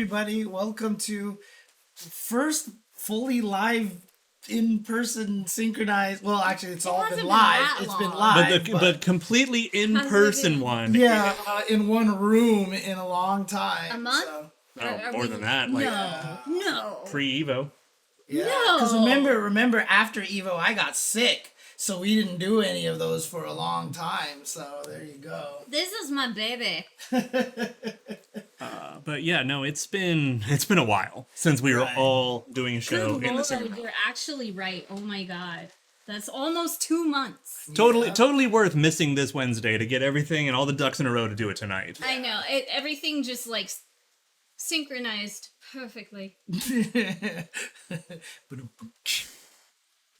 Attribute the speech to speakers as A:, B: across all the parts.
A: everybody. Welcome to first fully live in-person synchronized. Well, actually, it's all been live. It's been live,
B: but completely in-person one.
A: Yeah, in one room in a long time.
C: A month?
A: So.
B: More than that. Like,
C: No.
B: Pre-Evo.
A: Yeah.
C: No.
A: Because remember, after Evo, I got sick. So we didn't do any of those for a long time. So there you go.
C: This is my baby.
B: But yeah, no, it's been a while since we were all doing a show in the same.
C: You're actually right. Oh my god. That's almost 2 months.
B: Totally worth missing this Wednesday to get everything and all the ducks in a row to do it tonight.
C: I know. Everything just like synchronized perfectly.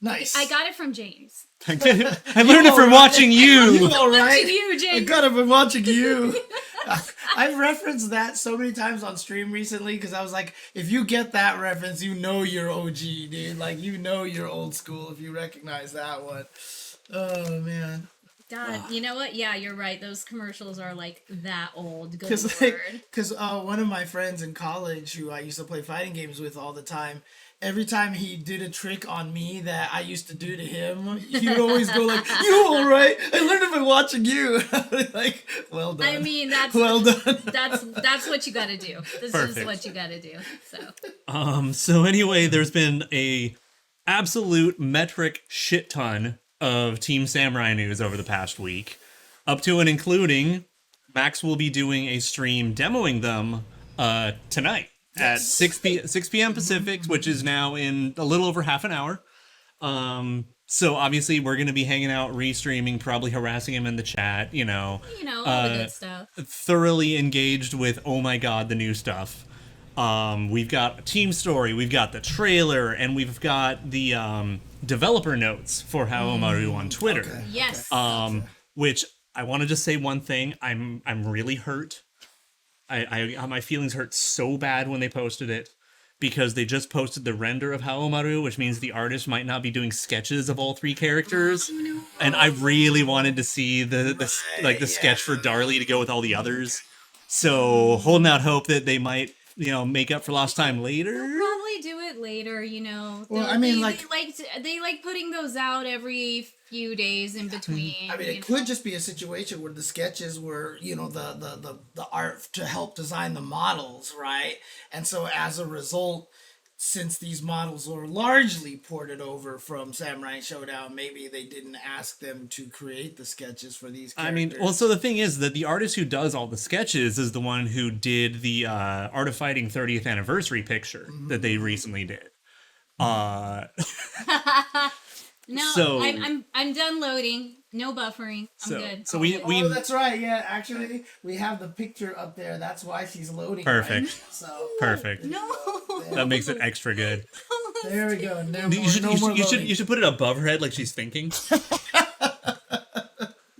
A: Nice.
C: I got it from James.
B: I learned it from watching you.
A: All right.
C: Watching you, James.
A: I got it from watching you. I've referenced that so many times on stream recently because I was like, if you get that reference, you know you're OG, dude. Like, you know you're old school if you recognize that one. Oh, man.
C: God, you know what? Yeah, you're right. Those commercials are like that old. Good
A: Because
C: lord.
A: one of my friends in college who I used to play fighting games with all the time, every time he did a trick on me that I used to do to him, he would always go like, "You all right? I learned it by watching you." Like, well done.
C: I mean, that's
A: well done.
C: That's what you got to do. This
B: Perfect.
C: is what you got to do.
B: So anyway, there's been a absolute metric shit ton of Team Samurai news over the past week, up to and including Max will be doing a stream demoing them tonight at 6 p.m. Pacific, which is now in a little over half an hour. So obviously we're going to be hanging out, restreaming, probably harassing him in the chat,
C: all the good stuff.
B: Thoroughly engaged with, oh my god, the new stuff. We've got a team story, we've got the trailer, and we've got the developer notes for Haomaru on Twitter.
A: Okay.
C: Yes.
B: Which I want to just say one thing. I'm really hurt. I my feelings hurt so bad when they posted it because they just posted the render of Haomaru, which means the artist might not be doing sketches of all three characters. And I really wanted to see the sketch for Darlie to go with all the others. So holding out hope that they might make up for lost time later.
C: They'll probably do it later, Well,
A: I mean,
C: they like putting those out every few days in between.
A: I mean, it could just be a situation where the sketches were, the art to help design the models, right? And so as a result, since these models were largely ported over from Samurai Showdown, maybe they didn't ask them to create the sketches for these characters.
B: I mean, well, so the thing is that the artist who does all the sketches is the one who did the Art of Fighting 30th anniversary picture that they recently did.
C: No, I'm done loading. No buffering. I'm good.
B: So we
A: that's right. Yeah, actually, we have the picture up there. That's why she's loading.
B: Perfect.
A: Right? So
B: perfect.
C: No.
B: That makes it extra good.
A: There we go.
B: You should put it above her head like she's thinking.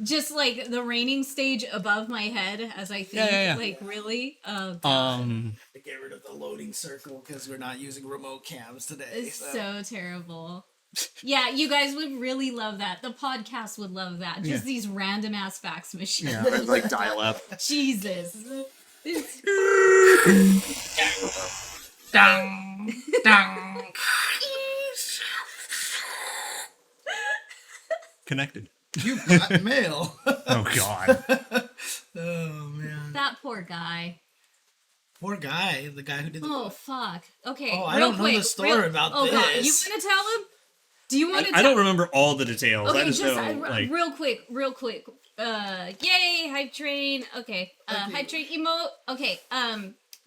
C: Just like the raining stage above my head as I think.
B: Yeah.
C: Like really.
A: To get rid of the loading circle because we're not using remote cams today.
C: It's so terrible. Yeah, you guys would really love that. The podcast would love that. Just these random ass fax machines.
B: Yeah, like dial up.
C: Jesus.
A: Dang. Dang.
B: Connected.
A: You got mail.
B: Oh god.
A: Oh man.
C: That poor guy.
A: Poor guy. The guy who did the.
C: Oh fuck. Okay.
A: Oh, I don't know the story about this.
C: God, you want to tell him? Do you want to?
B: I don't remember all the details.
C: Okay,
B: I just know
C: real quick. Yay, hype train. Okay. Hype train emote. Okay.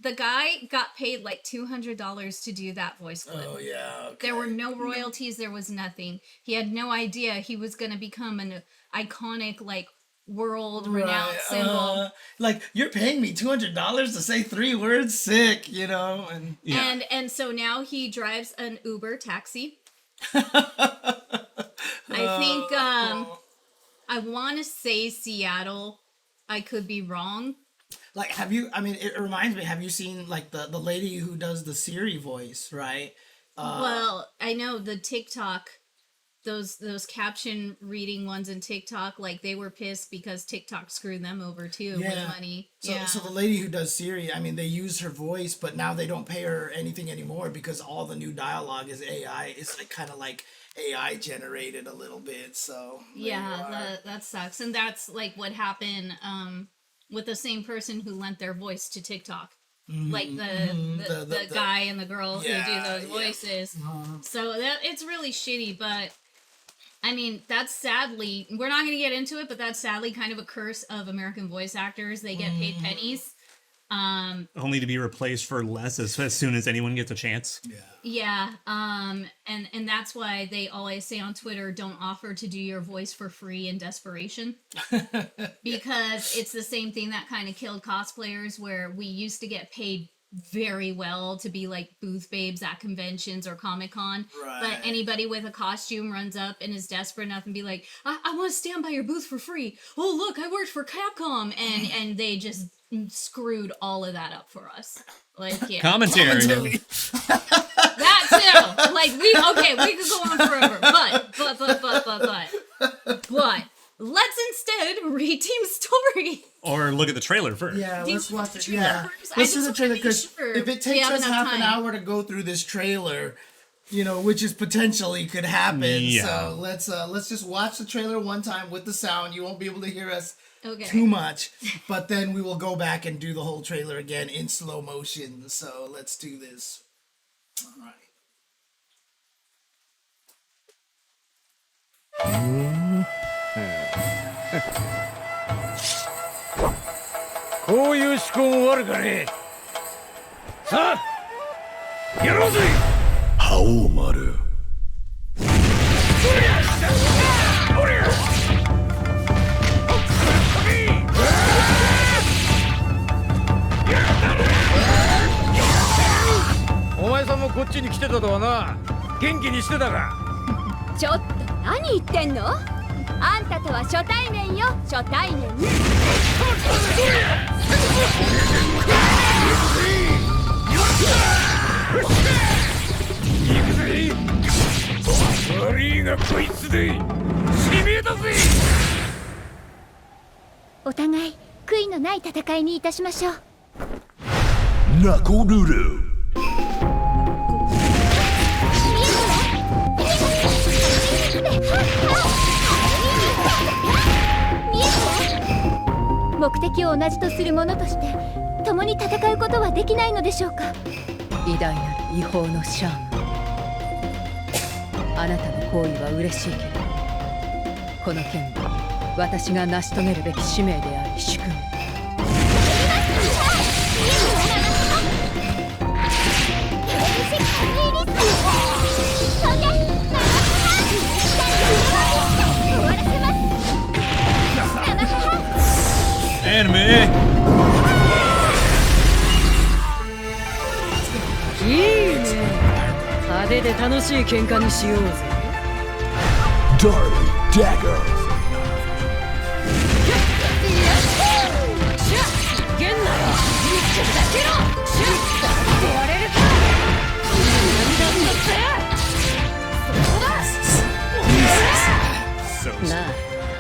C: The guy got paid like $200 to do that voice clip.
A: Oh yeah. Okay.
C: There were no royalties. There was nothing. He had no idea he was gonna become an iconic world renowned symbol.
A: Like, you're paying me $200 to say 3 words. Sick, and
C: and so now he drives an Uber taxi. I think I want to say Seattle. I could be wrong.
A: Like, it reminds me, have you seen the lady who does the Siri voice, right?
C: Well, I know the TikTok those caption reading ones in TikTok, like they were pissed because TikTok screwed them over too with money.
A: So the lady who does Siri, I mean, they use her voice, but now they don't pay her anything anymore because all the new dialogue is AI. It's like kind of like AI generated a little bit. So
C: that sucks, and that's like what happened with the same person who lent their voice to TikTok. Like the guy and the girl who do those voices. So that it's really shitty, but I mean, that's sadly, we're not going to get into it, but that's sadly kind of a curse of American voice actors. They get paid pennies.
B: Only to be replaced for less as soon as anyone gets a chance.
C: And that's why they always say on Twitter, don't offer to do your voice for free in desperation. Because it's the same thing that kind of killed cosplayers, where we used to get paid very well to be like booth babes at conventions or Comic-Con. But anybody with a costume runs up and is desperate enough and be like, I want to stand by your booth for free. Oh, look, I worked for Capcom. And they just screwed all of that up for us. Like,
B: Commentary.
C: That too. Like, we could go on forever. But let's instead read Team Story.
B: Or look at the trailer first.
A: Yeah, let's watch it. Yeah, let's do the trailer, because if it takes us half an hour to go through this trailer, you know, which is potentially could happen. So let's just watch the trailer one time with the sound. You won't be able to hear us too much, but then we will go back and do the whole trailer again in slow motion. So let's do this. All right.
D: こういう思考も悪かね。さあ、やろうぜ。覇王丸。お前さんもこっちに来てたとはな。元気にしてたか。
E: ちょっと何言ってんの？あんたとは初対面よ、初対面。行くぜ。悪いがこいつで締めだぜ。お互い悔いのない戦いにいたしましょう。
D: ナコルル。
E: 目的を同じとする者として共に戦うことはできないのでしょうか。
F: 偉大なる違法のシャーマン、あなたの行為は嬉しいけど、この件は私が成し遂げるべき使命であり宿命。
B: Anime.
F: いいね。派手で楽しい喧嘩にしようぜ。
D: Dark Dagger。
F: げんなよ。だけろ。終われるか。なんだって。そうだ。な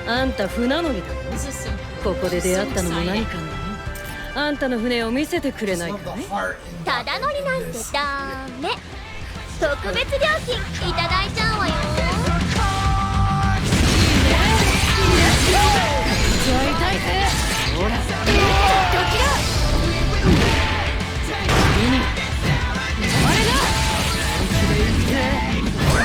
F: あ、あんた船乗りだろ。ここで出会ったのも何かね。あんたの船を見せてくれないかね。
E: ただ乗りなんてダメ。特別料金いただいちゃうわよ。
F: やりたいぜ。ほら。時だ。次に。あれだ。本気で言って。ほら。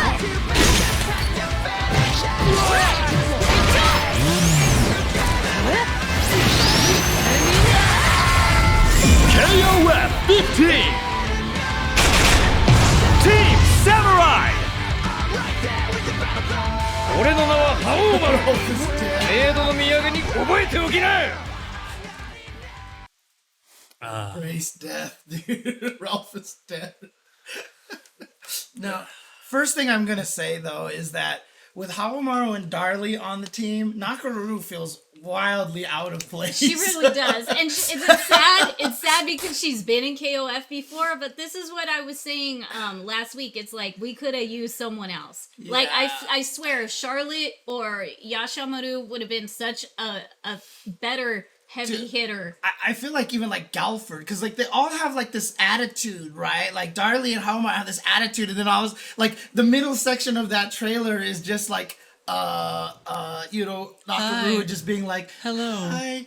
F: ほら。
D: KOFXV Team Samurai 俺の名は覇王丸。メイドの土産に覚えておきな。
A: Race death, dude. Ralph is dead. Now, first thing I'm gonna say though is that with Hawamaru and Darlie on the team, Nakaruru feels wildly out of place.
C: She really does. And it's sad. It's sad because she's been in KOF before, but this is what I was saying last week. It's like we could have used someone else.
A: Yeah.
C: Like I swear Charlotte or Yashamaru would have been such a better heavy hitter.
A: I feel like even like Galford, because like they all have like this attitude, right? Like Darlie and Haoma have this attitude, and then I was like the middle section of that trailer is just like Nakaru just being like,
B: hello,
A: hi,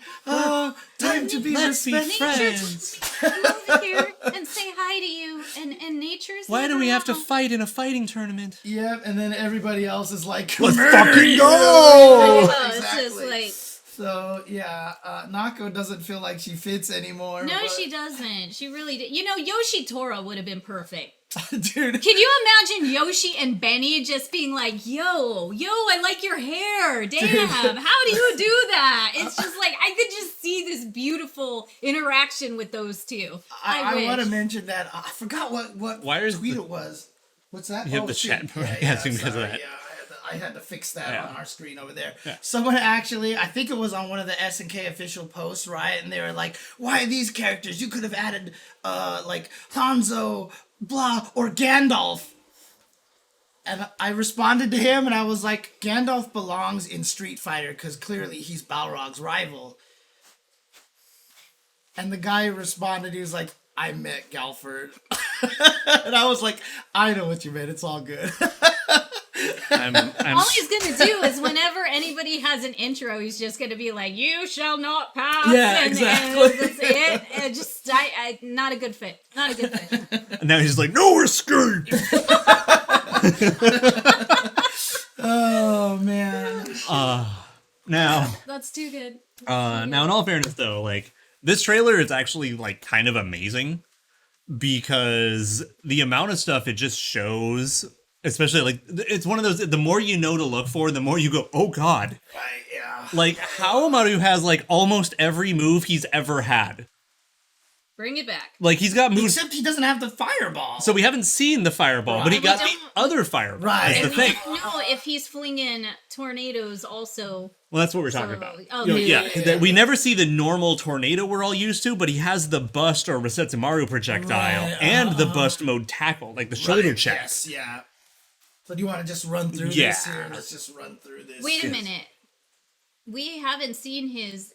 A: time to be
B: let's be
A: respectful.
B: friends.
C: Come over here and say hi to you. And nature's
B: Why do we have to
C: around.
B: fight in a fighting tournament?
A: Yeah, and then everybody else is like,
B: Let's
A: "Murder
B: fucking
A: you!"
B: go!
C: Oh, it's just
A: Exactly.
C: like,
A: So yeah, Nako doesn't feel like she fits anymore.
C: no,
A: but-
C: she doesn't. She really did. You know, Yoshi Tora would have been perfect.
A: dude.
C: Can you imagine Yoshi and Benny just being like, yo, I like your hair. Damn, how do you do that? It's just like, I could just see this beautiful interaction with those two.
A: I
C: wish.
A: want to mention that I forgot what
B: Why is
A: tweet
B: the-
A: it was. What's that?
B: You have the
A: shit.
B: chat broadcasting because of
A: sorry,
B: that.
A: Yeah, I had to fix that
B: Yeah.
A: on our screen over there.
B: Yeah.
A: Someone actually, I think it was on one of the SNK official posts, right? And they were like, "Why these characters? You could have added like Hanzo, blah, or Gandalf." And I responded to him, and I was like, "Gandalf belongs in Street Fighter because clearly he's Balrog's rival." And the guy responded, he was like, "I met Galford." And I was like, "I know what you meant. It's all good."
B: I'm
C: All he's gonna do is whenever anybody has an intro, he's just gonna be like, "You shall not pass."
A: Yeah,
C: and
A: exactly.
C: that's it. And just, not a good fit. Not a good fit.
B: and now he's like, no escape.
A: Oh man.
B: Now,
C: That's too good.
B: now in all fairness though, like this trailer is actually like kind of amazing because the amount of stuff it just shows, especially like it's one of those, the more you know to look for, the more you go, oh god.
A: Right, yeah.
B: Like Haomaru has like almost every move he's ever had.
C: Bring it back.
B: Like he's got moves.
A: Except he doesn't have the fireball.
B: So we haven't seen the fireball, but he
C: Right.
B: got
C: We
B: the
C: don't-
B: other fireball.
A: Right.
B: Is the
C: And we
B: thing.
C: don't know if he's flinging tornadoes also.
B: Well, that's what we're talking
C: So-
B: about.
C: oh,
B: You know,
C: yeah.
B: that we never see the normal tornado we're all used to, but he has the bust or Resetsumaru projectile
A: Right,
B: and the bust mode tackle, like the shoulder check.
A: Yes, yeah. So do you want to just run through
B: Yeah.
A: this here? Let's just run through this.
C: Wait a minute. We haven't seen his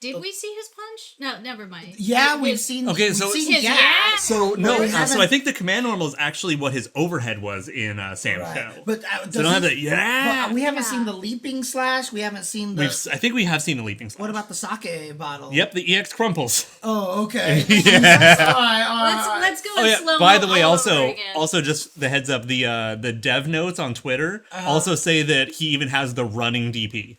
C: did we see his punch? No, never mind.
A: Yeah, we've
C: His-
A: seen.
B: Okay,
A: we've
B: so-
A: seen
C: His
A: gas.
C: yak?
B: So no,
A: we
B: so
A: haven't-
B: I think the command normal is actually what his overhead was in Sam
A: Right.
B: Show.
A: But
B: So they don't have the
A: But we haven't
C: Yeah.
A: seen the leaping slash. We haven't seen the.
B: I think we have seen the leaping slash.
A: What about the sake bottle?
B: Yep, the EX crumples.
A: Oh, okay.
B: Yeah.
A: All right.
C: Let's go
B: Oh
C: in
B: yeah.
C: slow-mo
B: By the way,
C: all
B: also
C: over again.
B: just the heads up, the dev notes on Twitter also say that he even has the running DP.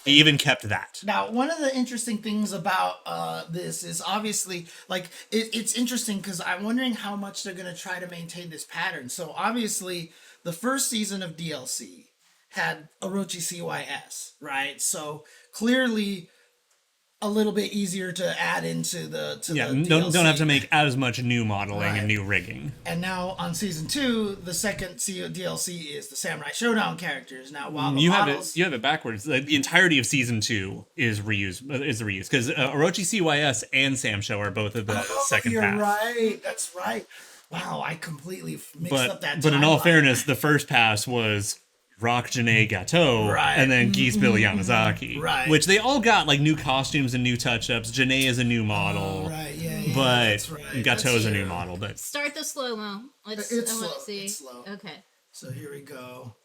B: He even kept that.
A: Now, one of the interesting things about this is obviously, like, it's interesting because I'm wondering how much they're going to try to maintain this pattern. So, obviously, the first season of DLC had Orochi CYS, right? So, clearly, a little bit easier to add into the
B: Yeah,
A: the
B: don't have
A: DLC.
B: to make as much new modeling
A: Right.
B: and new rigging.
A: And now on season 2, the second DLC is the Samurai Showdown characters. Now, while the
B: You
A: models,
B: have it backwards. The entirety of season 2 is reused. Is the reuse because Orochi CYS and Sam Show are both of the second
A: you're
B: pass.
A: right. That's right. Wow, I completely mixed up that.
B: But in all
A: timeline.
B: fairness, the first pass was Rock Janae Gateau
A: Right.
B: and then Geese Bill Yamazaki.
A: Right.
B: Which they all got like new costumes and new touch-ups. Janae is a new model.
A: Oh, right, yeah,
B: But
A: that's right.
B: Gateau's a new
A: true.
B: model. But
C: Start the slow mo. Let's.
A: It's
C: I want
A: slow,
C: to see.
A: it's slow.
C: Okay.
A: So here we go.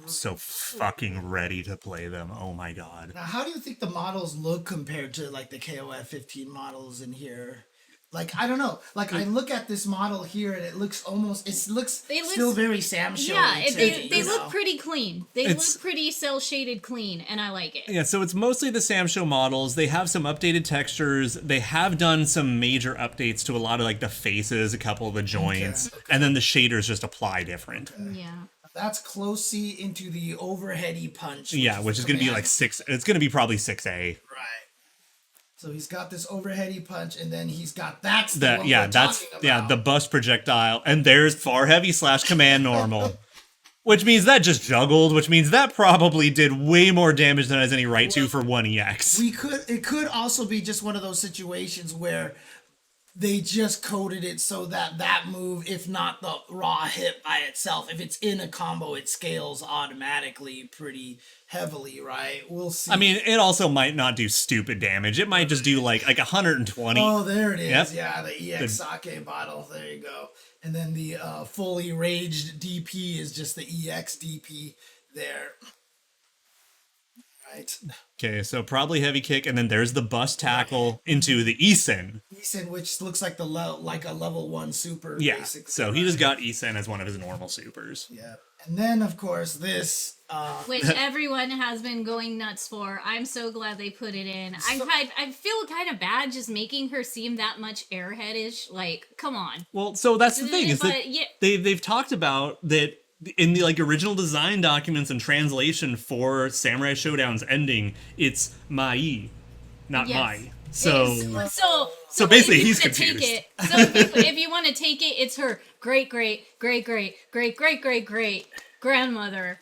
B: so fucking ready to play them. Oh my god.
A: Now, how do you think the models look compared to like the KOF 15 models in here? Like, I don't know. Like, I look at this model here and it looks almost, it looks
C: They look-
A: still very Sam showy.
C: Yeah,
A: to
C: they
A: me,
C: they
A: you
C: look
A: know?
C: pretty clean. They
B: It's-
C: look pretty cell shaded clean, and I like it.
B: Yeah, so it's mostly the Sam Show models. They have some updated textures. They have done some major updates to a lot of like the faces, a couple of the joints, and then the shaders just apply different.
C: Yeah.
A: That's closely into the overheady punch.
B: Yeah, which is going to be like 6. It's going to be probably 6A.
A: Right. So he's got this overheady punch, and then he's got that's the
B: That
A: one
B: yeah,
A: we're
B: that's
A: talking
B: yeah,
A: about.
B: the bust projectile, and there's far heavy / command normal. Which means that just juggled, which means that probably did way more damage than it has any right to for 1 EX.
A: It could also be just one of those situations where they just coded it so that that move, if not the raw hit by itself, if it's in a combo, it scales automatically pretty heavily, right? We'll see.
B: I mean, it also might not do stupid damage. It might just do like 120.
A: Oh, there it is.
B: Yep.
A: Yeah, the EX sake bottle. There you go. And then the fully raged DP is just the EX DP there. Right.
B: Okay, so probably heavy kick, and then there's the bust tackle into the Isen.
A: Isen, which looks like like a level 1 super.
B: Yeah,
A: basically,
B: so he just got Isen as one of his normal supers.
A: Yeah. And then, of course, this...
C: which everyone has been going nuts for. I'm so glad they put it in. I feel kind of bad just making her seem that much airheadish. Like, come on.
B: Well, so that's the thing, is that
C: yeah.
B: they've talked about that in the original design documents and translation for Samurai Showdown's ending, it's Mai, not
C: Yes.
B: Mai. So
C: So
B: basically
C: if you
B: he's
C: wanna
B: confused.
C: Take it, so if you want to take it, it's her great grandmother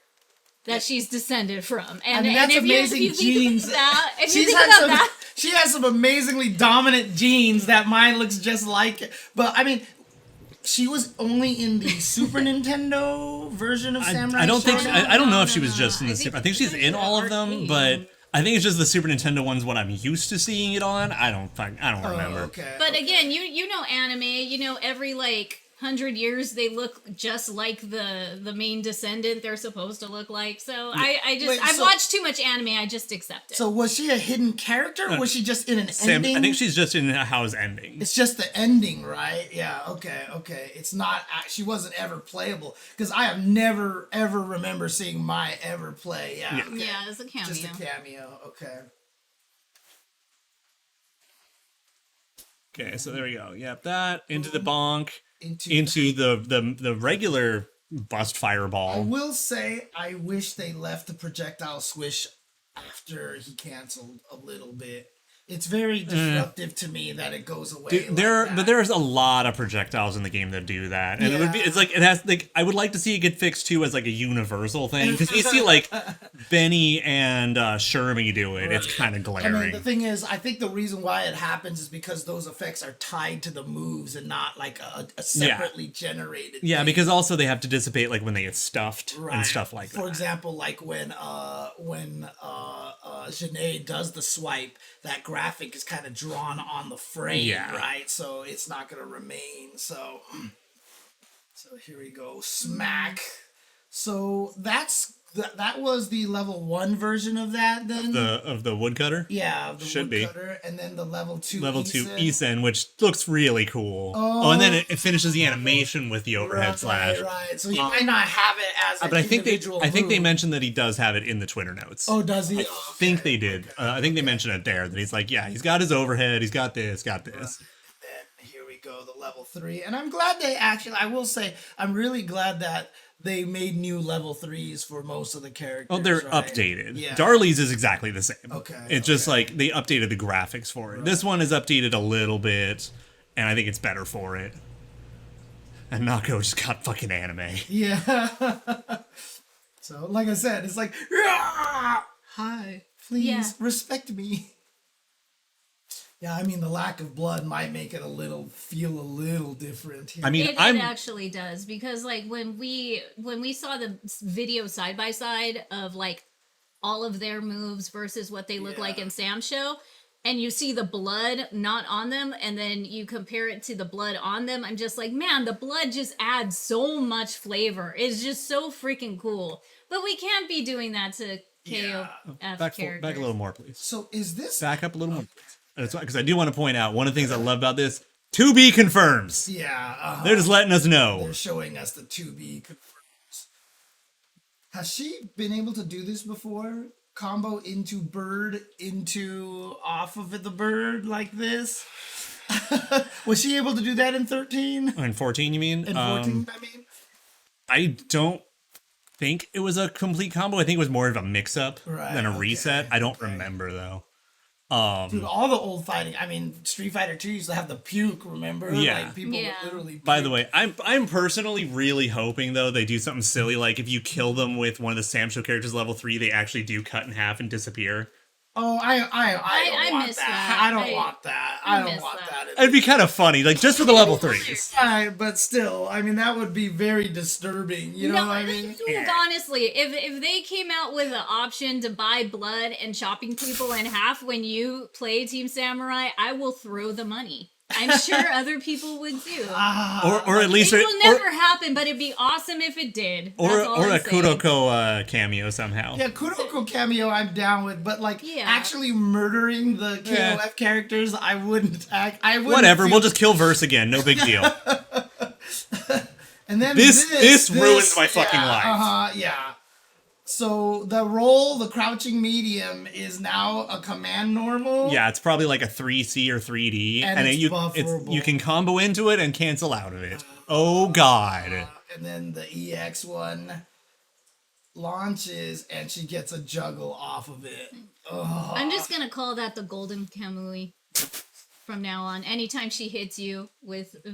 C: that she's descended from. And,
A: I mean, that's
C: if
A: amazing
C: you think
A: genes.
C: about that, if you
A: She's
C: think
A: had
C: about
A: some,
C: that,
A: she has some amazingly dominant genes that mine looks just like it. But, I mean... She was only in the Super Nintendo version of Samurai
B: I don't think
A: Showdown?
B: I don't know if
C: No,
B: she was
C: no,
B: just in
C: I
B: the
C: think
B: Super. I think she's
C: she's
B: in all of them,
C: arcade.
B: but I think it's just the Super Nintendo one's what I'm used to seeing it on. I don't
A: Oh,
B: remember.
A: okay.
C: but again, you know anime, you know every 100 years they look just like the main descendant they're supposed to look like. So I've watched too much anime, I just accept it.
A: So was she a hidden character, or was she just in an ending?
B: I think she's just in How's ending.
A: It's just the ending, right? Yeah, okay. It's not... She wasn't ever playable. Because I have never, ever remember seeing Mai ever play. Yeah, okay.
C: Yeah, it's a cameo.
A: Just a cameo, okay.
B: Okay, so there we go. Yep, that into the bonk,
A: Into
B: the regular bust
A: I
B: fireball.
A: will say, I wish they left the projectile swish after he canceled a little bit. It's very disruptive to me that it goes away.
B: But there's a lot of projectiles in the game that do that, and I would like to see it get fixed too as a universal thing, because you see Benny and Shermie do it. It's kind of glaring.
A: I mean, the thing is, I think the reason why it happens is because those effects are tied to the moves and not a separately generated.
B: Yeah,
A: thing.
B: because also they have to dissipate when they get stuffed and
A: Right.
B: stuff like that.
A: For example, when Janae does the swipe, that graphic is kind of drawn on the frame,
B: Yeah.
A: right? So it's not going to remain. So here we go, smack. So that was the level 1 version of that then.
B: Of the woodcutter.
A: Yeah, the
B: Should be.
A: woodcutter, and then the level 2
B: Level 2
A: Isen.
B: Isen, which looks really cool. Oh, and then it finishes the animation with the overhead slash.
A: Right. So he might not have it as an
B: But I think
A: individual
B: they
A: move.
B: mentioned that he does have it in the Twitter notes.
A: Oh, does he?
B: I think they did. I think they mentioned it there, that he's like, yeah, he's got his overhead, he's got this.
A: Then here we go, the level 3. And I'm glad I will say, I'm really glad that they made new level 3s for most of the characters.
B: Oh, they're
A: right?
B: updated.
A: Yeah.
B: Darley's is exactly the same.
A: Okay,
B: It's just they updated the graphics for it. This one is updated a little bit, and I think it's better for it. And Nako just got fucking anime.
A: Yeah. So, like I said, it's like, "Rah! Hi, please
C: Yeah.
A: respect me. Yeah, I mean, the lack of blood might make it feel a little different here.
B: I mean,
C: It actually does, because when we saw the video side by side of all of their moves versus what they look like in Sam's show, and you see the blood not on them, and then you compare it to the blood on them, I'm just like, man, the blood just adds so much flavor. It's just so freaking cool. But we can't be doing that to KOF characters.
B: Back a little more, please.
A: So is this...
B: Back up a little more, please. Because I do want to point out, one of the things I love about this, 2B confirms.
A: Yeah.
B: They're just letting us know.
A: They're showing us the 2B confirms. Has she been able to do this before? Combo into bird, into off of the bird like this? Was she able to do that in 13?
B: In 14, you mean?
A: In 14, I mean?
B: I don't think it was a complete combo. I think it was more of a mix-up than a reset. I don't remember, though.
A: Dude, all the old fighting. I mean, Street Fighter 2 used to have the puke, remember?
B: Yeah.
A: Like, people would literally puke.
B: By the way, I'm personally really hoping, though, they do something silly, like if you kill them with one of the Sam Show characters level 3, they actually do cut in half and disappear.
A: Oh, I don't want
C: miss
A: that.
C: that.
A: I don't want that. I don't want that.
B: It'd be kind of funny, like, just for the level 3s.
A: Right, but still, I mean, that would be very disturbing. You know what I mean?
C: Look, honestly, if they came out with an option to buy blood and chopping people in half when you play Team Samurai, I will throw the money. I'm sure other people would too.
B: Or at least
C: it will never happen, but it'd be awesome if it did.
B: Or
C: I'm
B: a
C: saying.
B: Kuroko cameo somehow.
A: Yeah, Kuroko cameo I'm down with, but like actually murdering the KOF characters, I wouldn't. I wouldn't.
B: Whatever, we'll just kill Verse again. No big deal.
A: And then
B: this ruins my fucking life.
A: Yeah. So the crouching medium, is now a command normal.
B: Yeah, it's probably like a 3C or 3D,
A: and
B: you can combo into it and cancel out of it. Oh god.
A: And then the EX one launches, and she gets a juggle off of it. Ugh.
C: I'm just gonna call that the Golden Kamui from now on. Anytime she hits you with a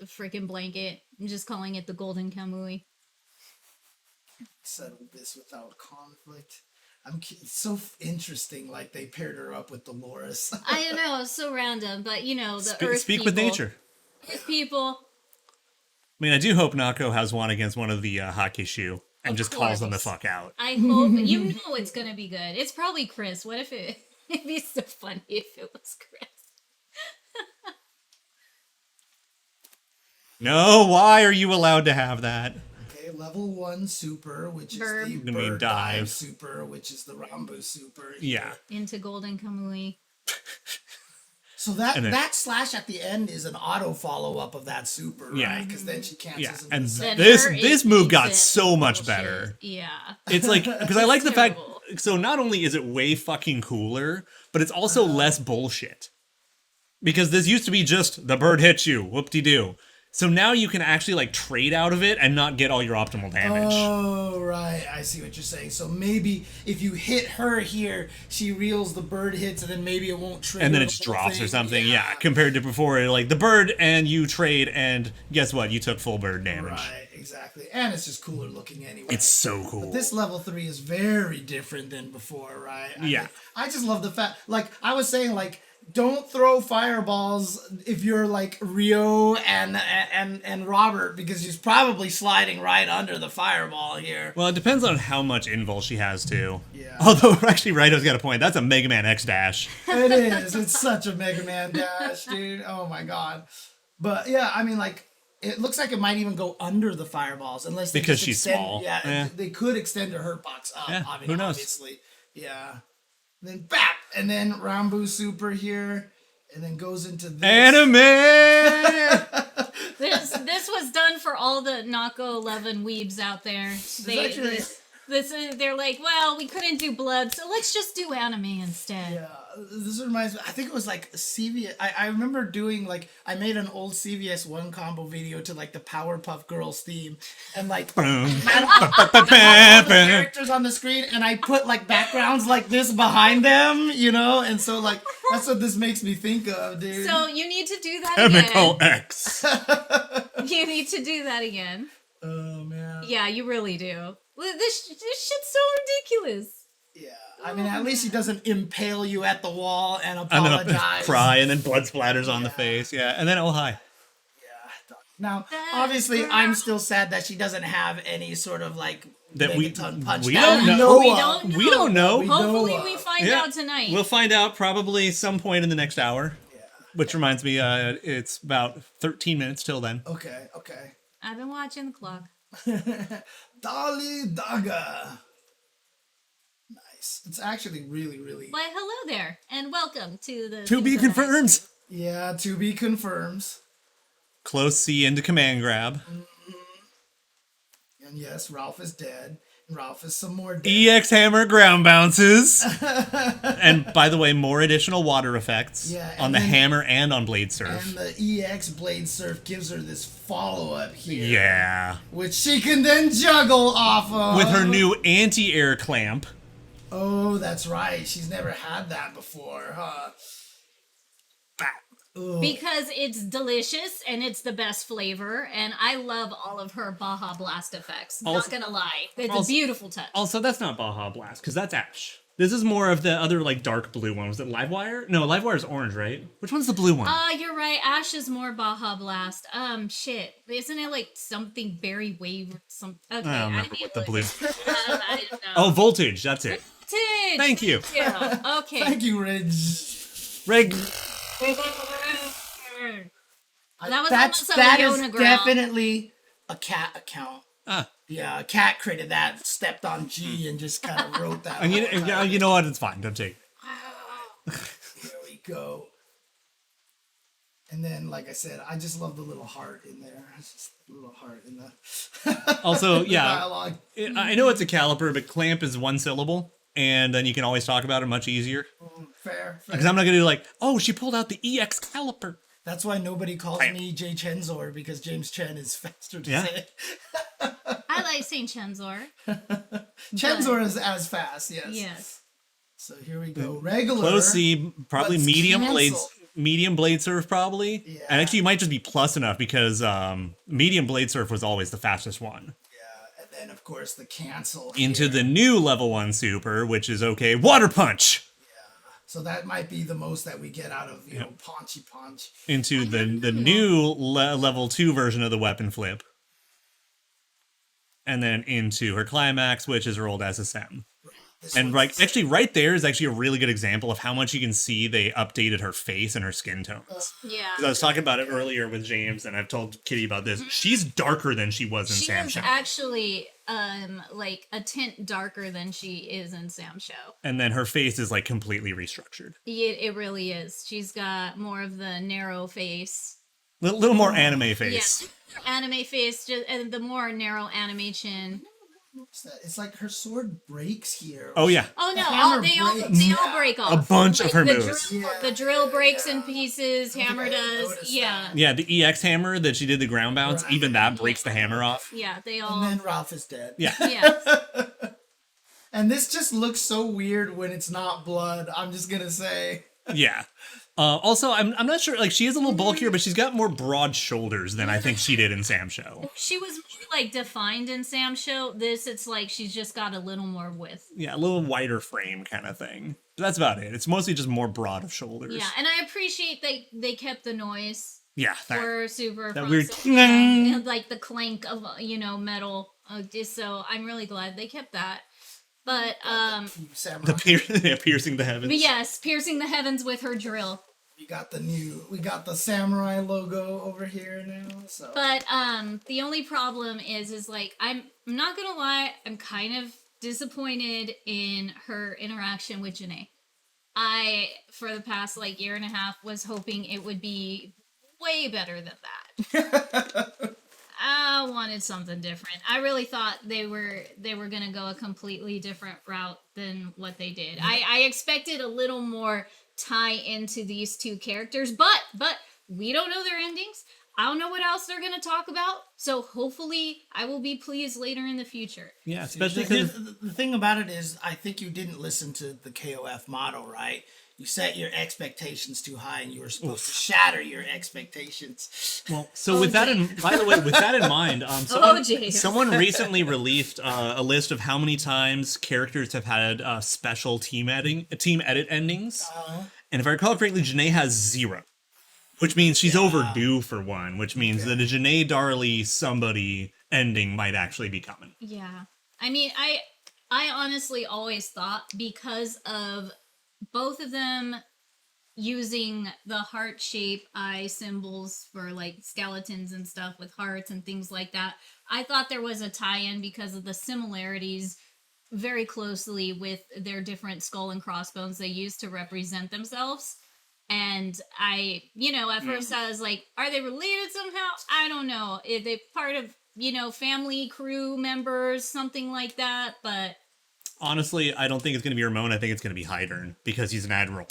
C: freaking blanket, I'm just calling it the Golden Kamui.
A: Settle this without conflict. It's so interesting, like they paired her up with Dolores.
C: I know, it's so random, but you know, the Earth
B: speak
C: people,
B: with nature.
C: Earth people.
B: I mean, I do hope Nako has one against one of the Hakishu and just calls them the
C: course.
B: fuck out.
C: I hope you know it's gonna be good. It's probably Chris. What if it'd be so funny if it was Chris?
B: No, why are you allowed to have that?
A: Okay, level 1 super, which is
C: Verb.
A: the
B: I mean,
A: bird dive
B: dive.
A: super, which is the Rambo super.
B: Yeah.
C: Into Golden Kamui.
A: So that
B: And then-
A: that slash at the end is an auto follow up of that super,
B: Yeah.
A: right? Because then she cancels.
B: Yeah,
A: into
B: and
A: the second.
B: this move got so much better.
C: Yeah.
B: It's like, because I like the fact,
C: Terrible.
B: so not only is it way fucking cooler, but it's also less bullshit. Because this used to be just, the bird hits you, whoop-de-doo. So now you can actually like trade out of it and not get all your optimal damage.
A: Oh, right. I see what you're saying. So maybe if you hit her here, she reels, the bird hits, and then maybe it won't trigger.
B: And then
A: the
B: it just
A: whole
B: drops
A: thing.
B: or something, yeah. Compared to before, like the bird and you trade, and guess what? You took full bird damage.
A: Right, exactly. And it's just cooler looking anyway.
B: It's so cool.
A: But this level 3 is very different than before, right?
B: Yeah.
A: Mean, I just love the fact, like, I was saying, like, don't throw fireballs if you're like Rio and Robert, because she's probably sliding right under the fireball here.
B: Well, it depends on how much invul she has too.
A: Yeah.
B: Although actually Raito's got a point. That's a Mega Man X dash.
A: It is. It's such a Mega Man dash, dude. Oh my god. But yeah, I mean, like, it looks like it might even go under the fireballs unless they
B: Because
A: just
B: she's
A: extend,
B: small.
A: Yeah,
B: Yeah.
A: they could extend her hurt box up.
B: Yeah,
A: I mean,
B: who knows?
A: obviously. Yeah. And then bap, and then Rambo super here, and then goes into this.
B: Anime!
C: This was done for all the Nako 11 weebs out there. They're like, well, we couldn't do blood, so let's just do anime instead.
A: Yeah, this reminds me. I think it was like CVS. I remember doing like, I made an old CVS 1 combo video to like the Powerpuff Girls theme, and like had all the characters on the screen, and I put like backgrounds like this behind them, you know, and so like that's what this makes me think of, dude.
C: So you need to do that
B: Chemical
C: again.
B: X.
C: You need to do that again.
A: Oh man.
C: Yeah, you really do. This shit's so ridiculous.
A: Yeah. I mean, at least he doesn't impale you at the wall and
B: And then
A: apologize.
B: cry, and then blood splatters on the face. Yeah, and then oh hi.
A: Yeah. Now, obviously, I'm still sad that she doesn't have any sort of like
B: That we-
A: megaton punch.
B: we
A: that
B: don't know.
C: We
A: of.
C: don't know.
B: We don't know.
C: Hopefully
A: know
C: we
A: of.
C: find out tonight.
B: We'll find out probably some point in the next hour.
A: Yeah.
B: Which reminds me, it's about 13 minutes till then.
A: Okay.
C: I've been watching the clock.
A: Dali Daga. Nice. It's actually really.
C: Why, hello there, and welcome to the...
B: To be
C: Theorize.
B: confirmed.
A: Yeah, to be confirms.
B: Close C into command grab.
A: And yes, Ralph is dead. And Ralph is some more dead.
B: EX hammer ground bounces. And by the way, more additional water effects
A: Yeah, and
B: on the
A: then-
B: hammer and on Blade Surf.
A: And the EX Blade Surf gives her this follow-up here.
B: Yeah.
A: Which she can then juggle off of.
B: With her new anti-air clamp.
A: Oh, that's right. She's never had that before, huh? Ugh.
C: Because it's delicious and it's the best flavor, and I love all of her Baja Blast effects.
B: Also-
C: Not gonna lie, it's
B: also-
C: a beautiful touch.
B: Also, that's not Baja Blast, because that's Ash. This is more of the other, like, dark blue one. Was it Livewire? No, Livewire's orange, right? Which one's the blue one?
C: You're right. Ash is more Baja Blast. Shit. Isn't it like something berry wave or something? Okay,
B: I don't remember
C: need
B: what
C: to
B: the blue...
C: I didn't know.
B: Oh, Voltage, that's it.
C: Voltage!
B: Thank you.
C: Yeah. Okay.
A: Thank you, Ridge.
B: Reg...
C: That was
A: That's
C: almost a
A: that is
C: Leona growl.
A: definitely a cat account.
B: Ah.
A: Yeah, a cat created that, stepped on G, and just kind of wrote that.
B: And
A: all
B: you know what? It's fine. Don't take it.
A: There we go. And then, like I said, I just love the little heart in there. It's just a little heart in the
B: Also,
A: the
B: yeah,
A: dialogue.
B: I know it's a caliper, but clamp is one syllable, and then you can always talk about it much easier.
A: Fair.
B: Because I'm not gonna do like, oh, she pulled out the EX caliper.
A: That's why nobody calls me J Chensor, because James Chen is faster to
B: Yeah.
A: say.
C: I like saying Chensor.
A: Chensor is as fast, yes.
C: Yes.
A: So here we go. Regular.
B: Close C, probably
A: Let's
B: medium
A: cancel.
B: blades. Medium blade surf, probably.
A: Yeah.
B: And actually, you might just be plus enough because medium blade surf was always the fastest one.
A: Yeah, and then of course the cancel.
B: Into
A: here.
B: the new level 1 super, which is okay. Water punch!
A: So that might be the most that we get out of, Paunchy Punch.
B: Into the new level 2 version of the weapon flip. And then into her climax, which is her old SSM.
A: This
B: And
A: one's-
B: actually, right there is actually a really good example of how much you can see they updated her face and her skin tones.
C: Yeah.
B: 'Cause I was talking about it earlier with James, and I've told Kitty about this. She's darker than she was in
C: She
B: Sam
C: is
B: Show.
C: actually like a tint darker than she is in Sam Show.
B: And then her face is like completely restructured.
C: It really is. She's got more of the narrow face.
B: Little more anime face.
C: Yeah, anime face, and the more narrow anime chin.
A: What's that? It's like her sword breaks here.
B: Oh, yeah.
C: Oh no!
A: hammer
C: They all
A: breaks.
C: break off.
B: A bunch of her
C: the
B: moves.
C: The drill breaks in pieces. Hammer
A: I
C: does.
A: noticed
C: Yeah.
B: Yeah, the EX hammer that she did the ground bounce,
A: Right.
B: even that breaks the hammer off.
C: Yeah. They
A: And
C: all.
A: then Ralph is dead.
B: Yeah.
C: Yeah.
A: And this just looks so weird when it's not blood. I'm just gonna say.
B: Yeah. Also, I'm not sure. Like, she is a little bulkier, but she's got more broad shoulders than I think she did in Sam Show.
C: She was more like defined in Sam Show. This, it's like she's just got a little more width.
B: Yeah, a little wider frame kind of thing. But that's about it. It's mostly just more broad of shoulders.
C: Yeah, and I appreciate they kept the noise
B: Yeah.
C: for super
B: that
C: from
B: weird
C: so- and like the clank of metal. Just so I'm really glad they kept that. But
A: Samurai.
B: piercing the heavens.
C: but yes, piercing the heavens with her drill.
A: We got the samurai logo over here now. So
C: But the only problem is like I'm not gonna lie, I'm kind of disappointed in her interaction with Janae. I for the past like year and a half was hoping it would be way better than that. I wanted something different. I really thought they were gonna go a completely different route than what they did. I expected a little more tie into these two characters, but we don't know their endings. I don't know what else they're gonna talk about. So hopefully I will be pleased later in the future.
B: Yeah, especially because
A: the thing about it is, I think you didn't listen to the KOF model, right? You set your expectations too high, and you were supposed to shatter your expectations.
B: well, so with that in by the way, with that in mind,
C: James.
B: someone recently released a list of how many times characters have had special team edit endings. And if I recall correctly, Janae has 0. Which means she's overdue for one, which means that a Janae Darley somebody ending might actually be coming.
C: Yeah. I mean, I honestly always thought because of both of them using the heart shape eye symbols for like skeletons and stuff with hearts and things like that, I thought there was a tie-in because of the similarities very closely with their different skull and crossbones they use to represent themselves. And I, at first I was like, are they related somehow? I don't know. If they part of, family, crew members, something like that, but...
B: Honestly, I don't think it's going to be Ramon. I think it's going to be Hydern because he's an admiral.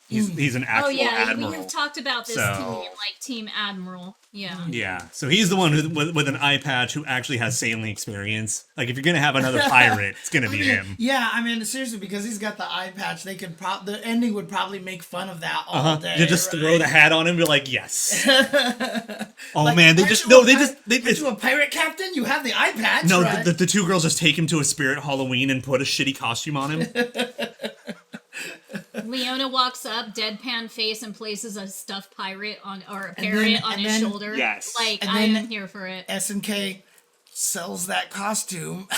B: He's an actual
C: Oh yeah,
B: admiral.
C: we've talked about this
B: So-
C: team, like Team Admiral. Yeah.
B: Yeah, so he's the one with an eye patch who actually has sailing experience. Like, if you're gonna have another pirate, it's gonna be him.
A: Yeah, I mean, seriously, because he's got the eye patch, they could the ending would probably make fun of that all day.
B: You just
A: right?
B: throw the hat on him, you're like, yes. Oh
A: Like,
B: man, they
A: aren't
B: just
A: you
B: no,
A: a
B: they
A: pi-
B: just they
A: aren't you a pirate captain? You have the eye patch.
B: no.
A: right?
B: The two girls just take him to a spirit Halloween and put a shitty costume on him.
C: Leona walks up, deadpan face, and places a stuffed pirate or a parrot on his shoulder.
B: Yes.
C: Like,
A: And
C: I
A: then-
C: am here for it.
A: SNK sells that costume.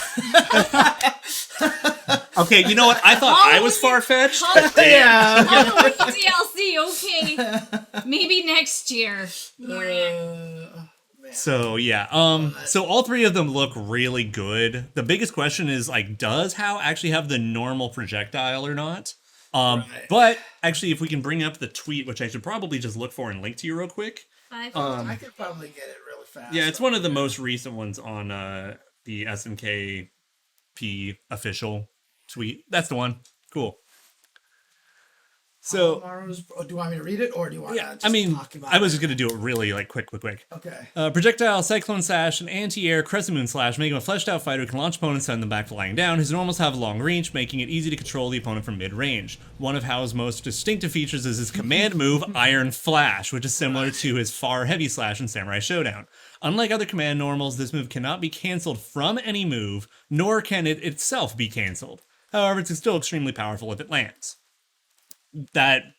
B: Okay, you know what? I thought I was far fetched.
A: Yeah.
C: Halloween DLC, okay. Maybe next year.
B: So yeah, so all three of them look really good. The biggest question is like, does Hao actually have the normal projectile or not? But actually, if we can bring up the tweet, which I should probably just look for and link to you real quick.
A: I could probably get it really fast.
B: Yeah, it's one of the most recent ones on the SNKP official tweet. That's the one. Cool. So,
A: do you want me to read it, or do you want to just
B: I mean,
A: talk about
B: I was
A: it?
B: just going to do it really, like, quick.
A: Okay.
B: Projectile, Cyclone Slash, and Anti-Air Crescent Moon Slash make him a fleshed-out fighter who can launch opponents, send them back flying down. His normals have long reach, making it easy to control the opponent from mid-range. One of Hao's most distinctive features is his command move, Iron Flash, which is similar to his Far Heavy Slash in Samurai Showdown. Unlike other command normals, this move cannot be cancelled from any move, nor can it itself be cancelled. However, it's still extremely powerful if it lands. That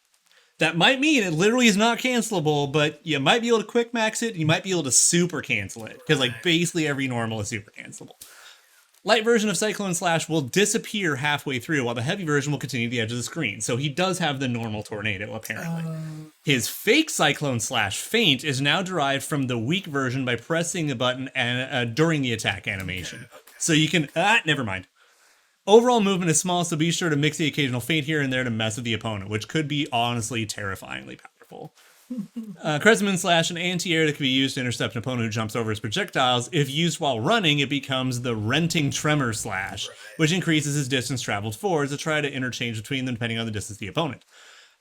B: might mean it literally is not cancelable, but you might be able to quick max it, you might be able to super cancel it, because like basically every normal is super cancelable. Light version of Cyclone Slash will disappear halfway through, while the heavy version will continue to the edge of the screen, so he does have the normal tornado, apparently. His fake Cyclone Slash feint is now derived from the weak version by pressing the button and during the attack animation. So you can... never mind. Overall movement is small, so be sure to mix the occasional feint here and there to mess with the opponent, which could be honestly terrifyingly powerful. Crescent Moon Slash, an anti-air that can be used to intercept an opponent who jumps over his projectiles. If used while running, it becomes the Renting Tremor Slash, which increases his distance traveled forward to try to interchange between them depending on the distance of the opponent.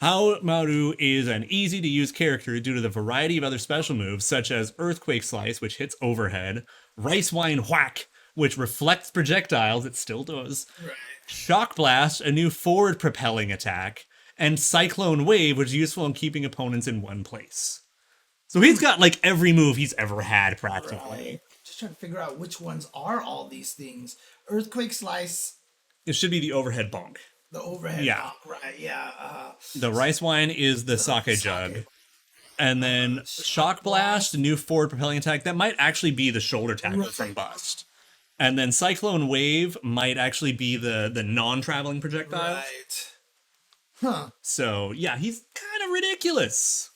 B: Hao Maru is an easy-to-use character due to the variety of other special moves, such as Earthquake Slice, which hits overhead, Rice Wine Whack, which reflects projectiles, it still does, Shock Blast, a new forward propelling attack, and Cyclone Wave, which is useful in keeping opponents in one place. So he's got like every move he's ever had, practically.
A: Right. Just trying to figure out which ones are all these things. Earthquake Slice,
B: It should be the overhead bonk.
A: the overhead
B: Yeah.
A: knock, right? Yeah.
B: The Rice Wine is the sake jug. And then Shock Blast, a new forward propelling attack, that might actually be the shoulder tackle from Bust. And then Cyclone Wave might actually be the non-traveling projectile.
A: Right. Huh.
B: So, yeah, he's kind of ridiculous.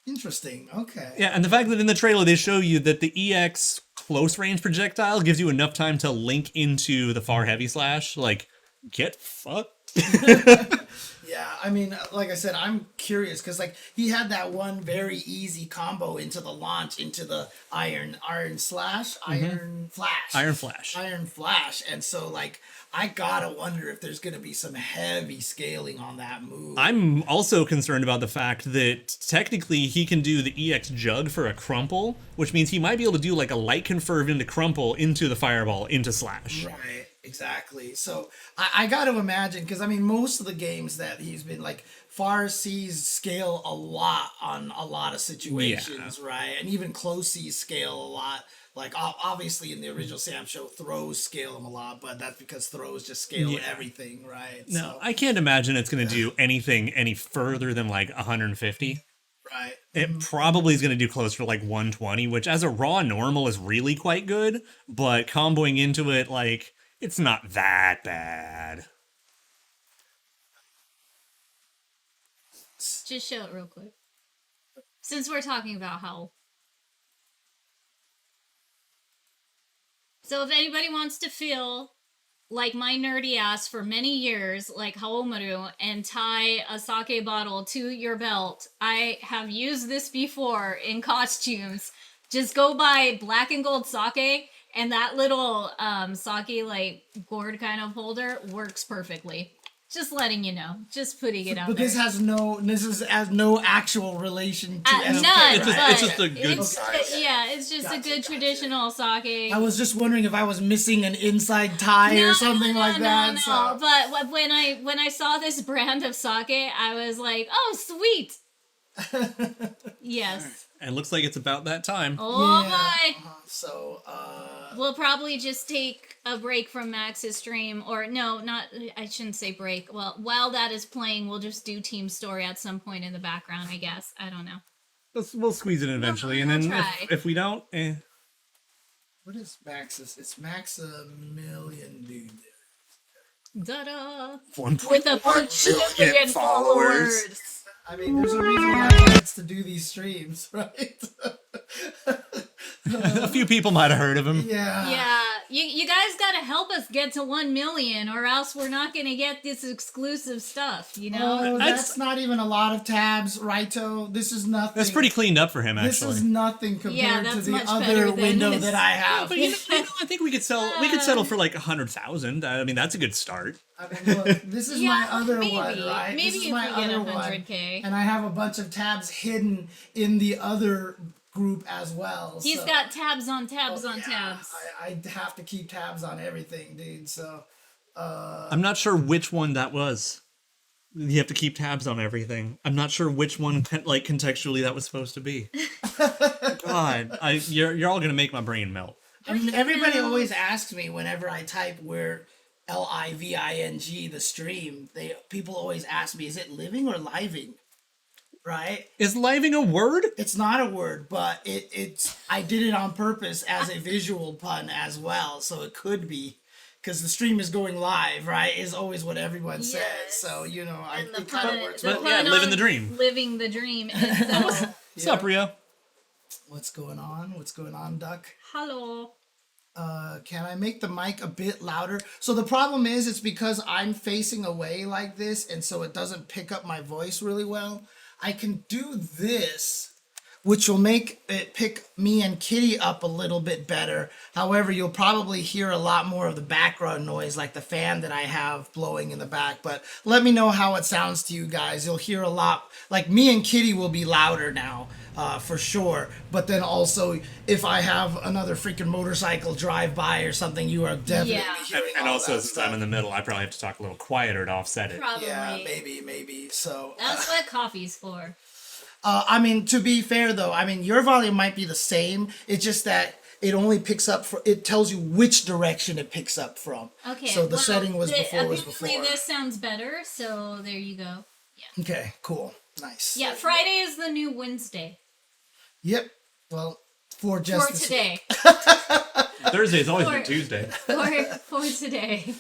A: Interesting. Okay.
B: Yeah, and the fact that in the trailer they show you that the EX close-range projectile gives you enough time to link into the Far Heavy Slash, like, get fucked.
A: Yeah, I mean, like I said, I'm curious because like he had that one very easy combo into the launch into the Iron Flash,
B: Iron Flash.
A: and so like I gotta wonder if there's gonna be some heavy scaling on that move.
B: I'm also concerned about the fact that technically he can do the EX jug for a crumple, which means he might be able to do like a light conferv into crumple into the fireball into slash.
A: Right, exactly. So I got to imagine, because I mean, most of the games that he's been like, far seas scale a lot on a lot of situations, right? And even close seas scale a lot. Like, obviously in the original Sam show, throws scale them a lot, but that's because throws just scale everything, right?
B: No,
A: So,
B: I can't imagine it's going to do anything any further than like 150.
A: right.
B: It probably is going to do closer to like 120, which as a raw normal is really quite good, but comboing into it, like, it's not that bad.
C: Just show it real quick. Since we're talking about how. So if anybody wants to feel like my nerdy ass for many years, like Haomaru, and tie a sake bottle to your belt, I have used this before in costumes. Just go buy black and gold sake, and that little sake like gourd kind of holder works perfectly. Just letting you know. Just putting it out
A: But
C: there.
A: this has no actual relation to SNK.
C: None,
B: It's just-
C: but
B: it's just a good
C: it's just a good traditional sake.
A: I was just wondering if I was missing an inside tie or something like that.
C: No.
A: So.
C: But when I saw this brand of sake, I was like, oh, sweet. Yes.
B: And looks like it's about that time.
C: Oh
A: Yeah.
C: my.
A: So,
C: We'll probably just take a break from Max's stream, or no, not. I shouldn't say break. Well, while that is playing, we'll just do Team Story at some point in the background. I guess. I don't know.
B: We'll squeeze it in eventually, and
C: we'll
B: then
C: try.
B: if we don't,
A: what is Max's? It's Max a million, dude.
C: Da-da!
B: 1.1
C: With a million followers.
A: I mean, there's a reason why he gets to do these streams, right?
B: a few people might have heard of him.
C: Yeah, you guys gotta help us get to 1 million, or else we're not gonna get this exclusive stuff, you know?
A: Oh, that's not even a lot lot of tabs, Raito. This is nothing.
B: That's pretty cleaned up for him, actually.
A: This is nothing compared to
C: that's
A: the
C: much
A: other
C: better than
A: window
C: this.
A: that I have.
B: But you know, I think we could settle for like 100,000. I mean, that's a good start.
A: I mean, look, this is my other
C: maybe.
A: one, right?
C: Maybe
A: this is
C: if
A: my
C: we get
A: other
C: 100K.
A: one, and I have a bunch of tabs hidden in the other group as well.
C: He's
A: so.
C: got tabs on tabs on
A: Yeah,
C: tabs.
A: I have to keep tabs on everything, dude. So
B: I'm not sure which one that was. You have to keep tabs on everything. I'm not sure which one, like, contextually that was supposed to be. God, you're all gonna make my brain melt.
A: I mean, everybody always asks me whenever I type where LIVING the stream. People always ask me, is it living or living? Right?
B: Is living a word?
A: It's not a word, but it's. I did it on purpose as a visual pun as well, so it could be. Because the stream is going live, right? Is always what everyone says. So, you know, it kind of works.
B: But yeah, living the dream.
C: Living the dream itself.
B: What's up, Rio?
A: What's going on? What's going on, Duck?
C: Hello.
A: Can I make the mic a bit louder? So the problem is, it's because I'm facing away like this, and so it doesn't pick up my voice really well. I can do this, which will make it pick me and Kitty up a little bit better. However, you'll probably hear a lot more of the background noise, like the fan that I have blowing in the back. But let me know how it sounds to you guys. You'll hear a lot, like me and Kitty will be louder now, for sure. But then also, if I have another freaking motorcycle drive by or something, you are definitely hearing
B: And
A: all
B: also,
A: that
B: since
A: stuff.
B: I'm in the middle, I probably have to talk a little quieter to offset it.
C: Probably.
A: Yeah, maybe. So
C: That's what coffee's for.
A: I mean, to be fair though, I mean your volume might be the same. It's just that it only picks up for. It tells you which direction it picks up from.
C: Okay.
A: So the setting was before was before.
C: Apparently this sounds better, so there you go. Yeah.
A: Okay. Cool. Nice.
C: Yeah. Friday is the new Wednesday.
A: Yep. Well, for just
C: For
A: this-
C: today.
B: Thursday's always been Tuesday.
C: For today.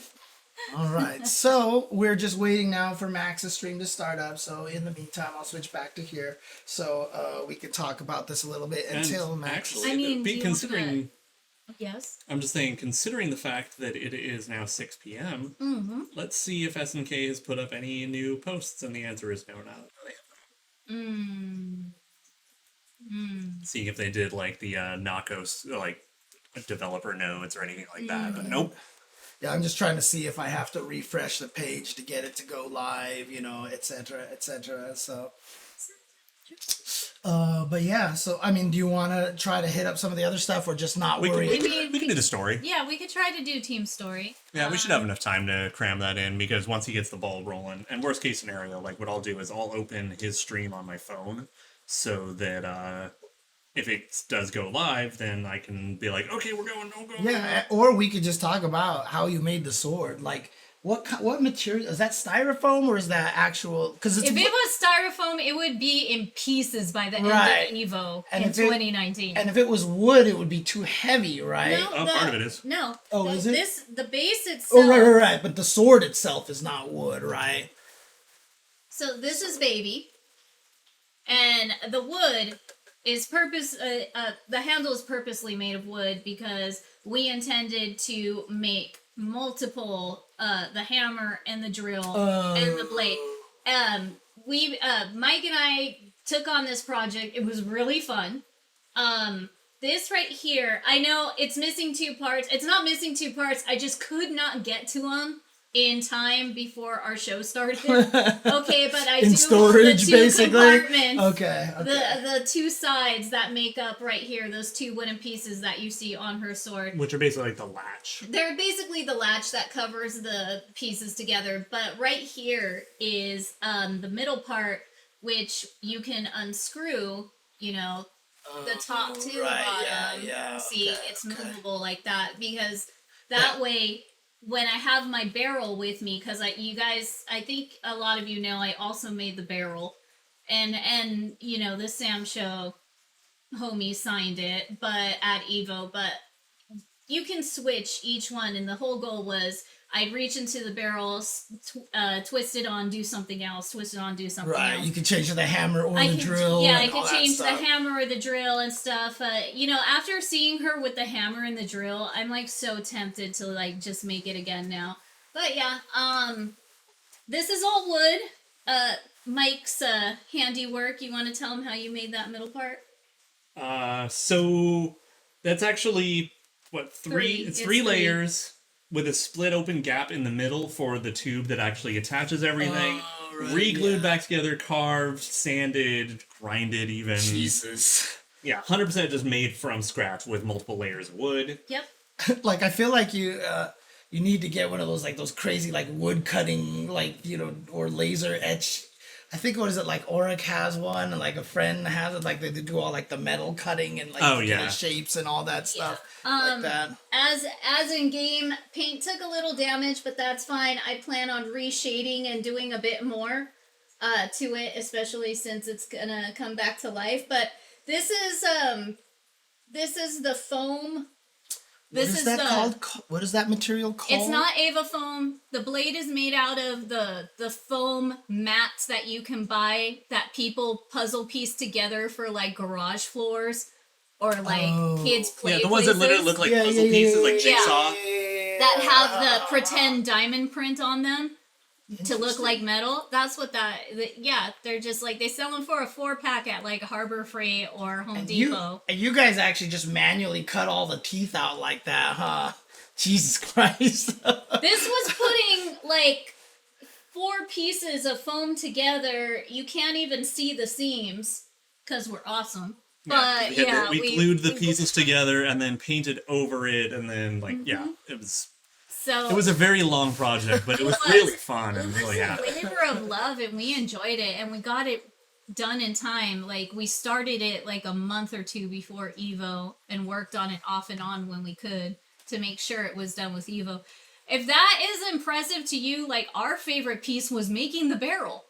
A: All right. So we're just waiting now for Max's stream to start up. So in the meantime, I'll switch back to here so we can talk about this a little bit until Max.
B: Actually,
C: I mean, do you
B: considering.
C: Yes.
B: I'm just saying, considering the fact that it is now 6 p.m., let's see if SNK has put up any new posts, and the answer is no, not really. Seeing if they did, like, the Nakos, like, developer nodes or anything like that. But nope.
A: Yeah, I'm just trying to see if I have to refresh the page to get it to go live, you know, etc., etc. So, but yeah. So, I mean, do you want to try to hit up some of the other stuff, or just not worry?
B: We can do the story.
C: Yeah, we could try to do Team Story.
B: Yeah, we should have enough time to cram that in, because once he gets the ball rolling, and worst case scenario, like, what I'll do is I'll open his stream on my phone so that if it does go live, then I can be like, okay, we're going.
A: Yeah, or we could just talk about how you made the sword. Like, what material is that? Styrofoam, or is that actual? Because
C: If it was styrofoam, it would be in pieces by the end
A: Right.
C: of Evo
A: And
C: in
A: if it-
C: 2019.
A: and if it was wood, it would be too heavy, right?
C: No,
B: part of it is.
C: No.
A: Oh, is it?
C: The base itself.
A: Oh, right. But the sword itself is not wood, right?
C: So this is baby, and the wood is the handle is purposely made of wood because we intended to make multiple the hammer and the drill and the blade. Mike and I took on this project. It was really fun. This right here, I know it's missing two parts. It's not missing two parts. I just could not get to them in time before our show started. Okay, but I
A: In
C: do
A: storage,
C: have the two
A: basically?
C: compartments.
A: Okay.
C: The two sides that make up right here, those two wooden pieces that you see on her sword.
B: Which are basically like the latch.
C: They're basically the latch that covers the pieces together, but right here is the middle part, which you can unscrew, you know, the top to the bottom.
A: Yeah.
C: See, it's movable like that, because that way, when I have my barrel with me, because you guys, I think a lot of you know, I also made the barrel, and you know, the Sam Show homie signed it, but at Evo, but you can switch each one, and the whole goal was I'd reach into the barrel, twist it on, do something else, twist it on, do something else.
A: Right, you can change the hammer or the drill.
C: Yeah, I
A: and all
C: could
A: that
C: change the
A: stuff.
C: hammer or the drill and stuff. You know, after seeing her with the hammer and the drill, I'm like so tempted to like just make it again now. But yeah, this is all wood. Mike's handiwork. You want to tell him how you made that middle part?
B: So that's actually what
C: Three.
B: It's
C: It's
B: three
C: three.
B: layers with a split open gap in the middle for the tube that actually attaches everything.
A: right,
B: Re-glued back together, carved, sanded, grinded even.
A: Jesus.
B: Yeah, 100% just made from scratch with multiple layers of wood.
C: Yep.
A: Like, I feel like you need to get one of those, like, those crazy, like, wood cutting, like, you know, or laser etch. I think, what is it, like, Auric has one, and, like, a friend has it, like, they do all, like, the metal cutting and, like, the shapes and all that stuff. Like that.
C: As in game, paint took a little damage, but that's fine. I plan on reshading and doing a bit more to it, especially since it's gonna come back to life. But this is the foam.
A: What is that called? What is that material called?
C: It's not Ava foam. The blade is made out of the foam mats that you can buy that people puzzle piece together for like garage floors or like kids play
B: Yeah, the ones that literally look like puzzle pieces, like jigsaw.
C: that have the pretend diamond print on them to look like metal. That's what they're just like, they sell them for a 4-pack at like Harbor Freight or Home Depot.
A: And you guys actually just manually cut all the teeth out like that, huh? Jesus Christ.
C: This was putting like 4 pieces of foam together. You can't even see the seams because we're awesome. But
B: we glued the pieces together and then painted over it, and then like it was a very long project, but it was really fun and really happy.
C: It was a labor of love, and we enjoyed it, and we got it done in time. Like, we started it like a month or 2 before Evo and worked on it off and on when we could to make sure it was done with Evo. If that is impressive to you, like, our favorite piece was making the barrel.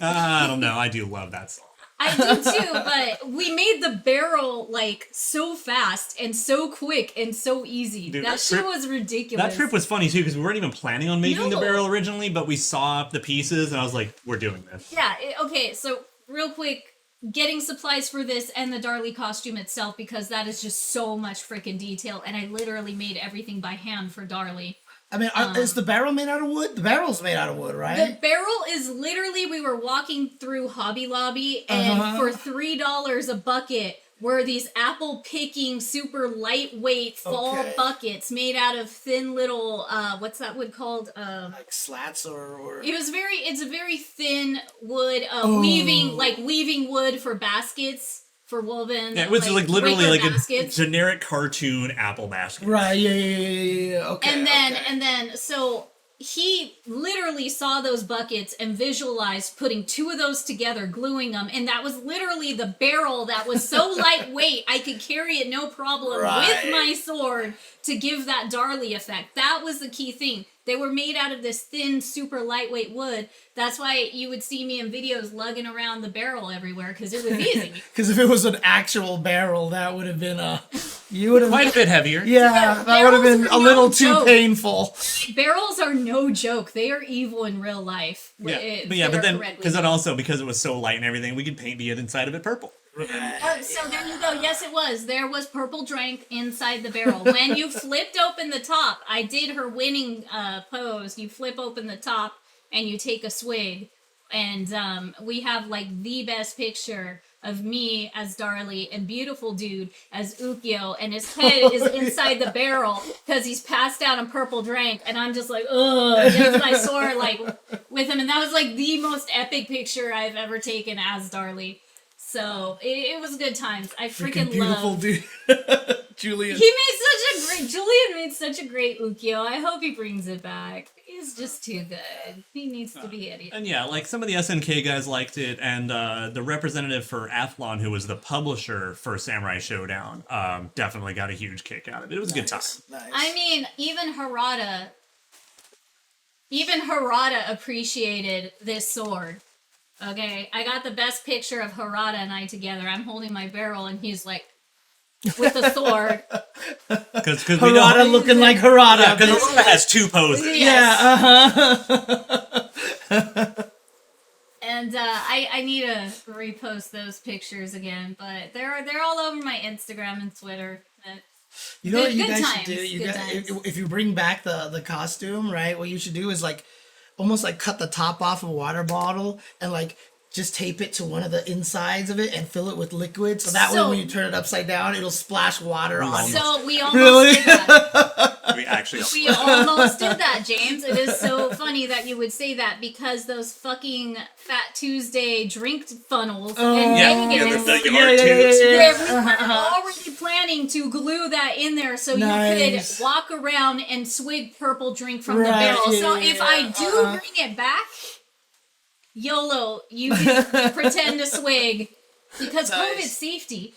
B: I don't know. I do love that song.
C: I do too, but we made the barrel like so fast and so quick and so easy.
B: Dude,
C: that shit was ridiculous.
B: That trip was funny too, because we weren't even planning on making the
C: No.
B: barrel originally, but we saw the pieces and I was like, we're doing this.
C: Yeah, okay, so real quick, getting supplies for this and the Darlie costume itself, because that is just so much freaking detail, and I literally made everything by hand for Darlie.
A: I mean, is the barrel made out of wood? The barrel's made out of wood, right?
C: The barrel is literally, we were walking through Hobby Lobby, and for $3 a bucket were these apple picking, super lightweight fall buckets made out of thin little, what's that wood called?
A: Like slats or...
C: It's a very thin wood, weaving wood for baskets. For woven,
B: Yeah, it was like literally like
C: baskets.
B: a generic cartoon apple basket.
A: Right, yeah. Okay.
C: And then, so he literally saw those buckets and visualized putting 2 of those together, gluing them, and that was literally the barrel that was so lightweight I could carry it no problem with my sword to give that Darlie effect. That was the key thing. They were made out of this thin, super lightweight wood. That's why you would see me in videos lugging around the barrel everywhere, because it was easy.
A: Because if it was an actual barrel, that would have been you would have
B: Quite a bit heavier.
A: Yeah, that would have been a little too painful.
C: Barrels are no joke. They are evil in real life.
B: But then because it was so light and everything, we could paint the inside of it purple.
C: So there you go. Yes, it was. There was purple drink inside the barrel. When you flipped open the top, I did her winning pose. You flip open the top and you take a swig. And we have like the best picture of me as Darlie and beautiful dude as Ukyo, and his head is inside the barrel because he's passed out on purple drink, and I'm just like, ugh, against my sword, like, with him. And that was like the most epic picture I've ever taken as Darlie. So it was good times. I freaking
A: beautiful
C: love
A: dude. Julian.
C: Julian made such a great Ukyo. I hope he brings it back. He's just too good. He needs to be edited.
B: And yeah, like some of the SNK guys liked it, and the representative for Athlon, who was the publisher for Samurai Showdown, definitely got a huge kick out of it. It was a good time.
A: Nice.
C: I mean, even Harada appreciated this sword. Okay, I got the best picture of Harada and I together. I'm holding my barrel, and he's like, with the sword.
B: Because
A: Harada looking like Harada.
B: Yeah, because Harada has two poses.
C: Yes. Yeah, And I need to repost those pictures again, but they're all over my Instagram and Twitter.
A: You know what you guys
C: times,
A: should do? You
C: good
A: guys,
C: times.
A: if you bring back the costume, right? What you should do is like almost like cut the top off a water bottle and like just tape it to one of the insides of it and fill it with liquid. So that way when you turn it upside down, it'll splash water on it.
C: So we almost did that.
B: We
C: almost did that, James. It is so funny that you would say that because those fucking Fat Tuesday drink funnels and Vegas.
B: The yard tubes.
C: We were already planning to glue that in there so you could walk around and swig purple drink from the barrel. So if I do bring it back, YOLO, you can pretend to swig. Because COVID safety,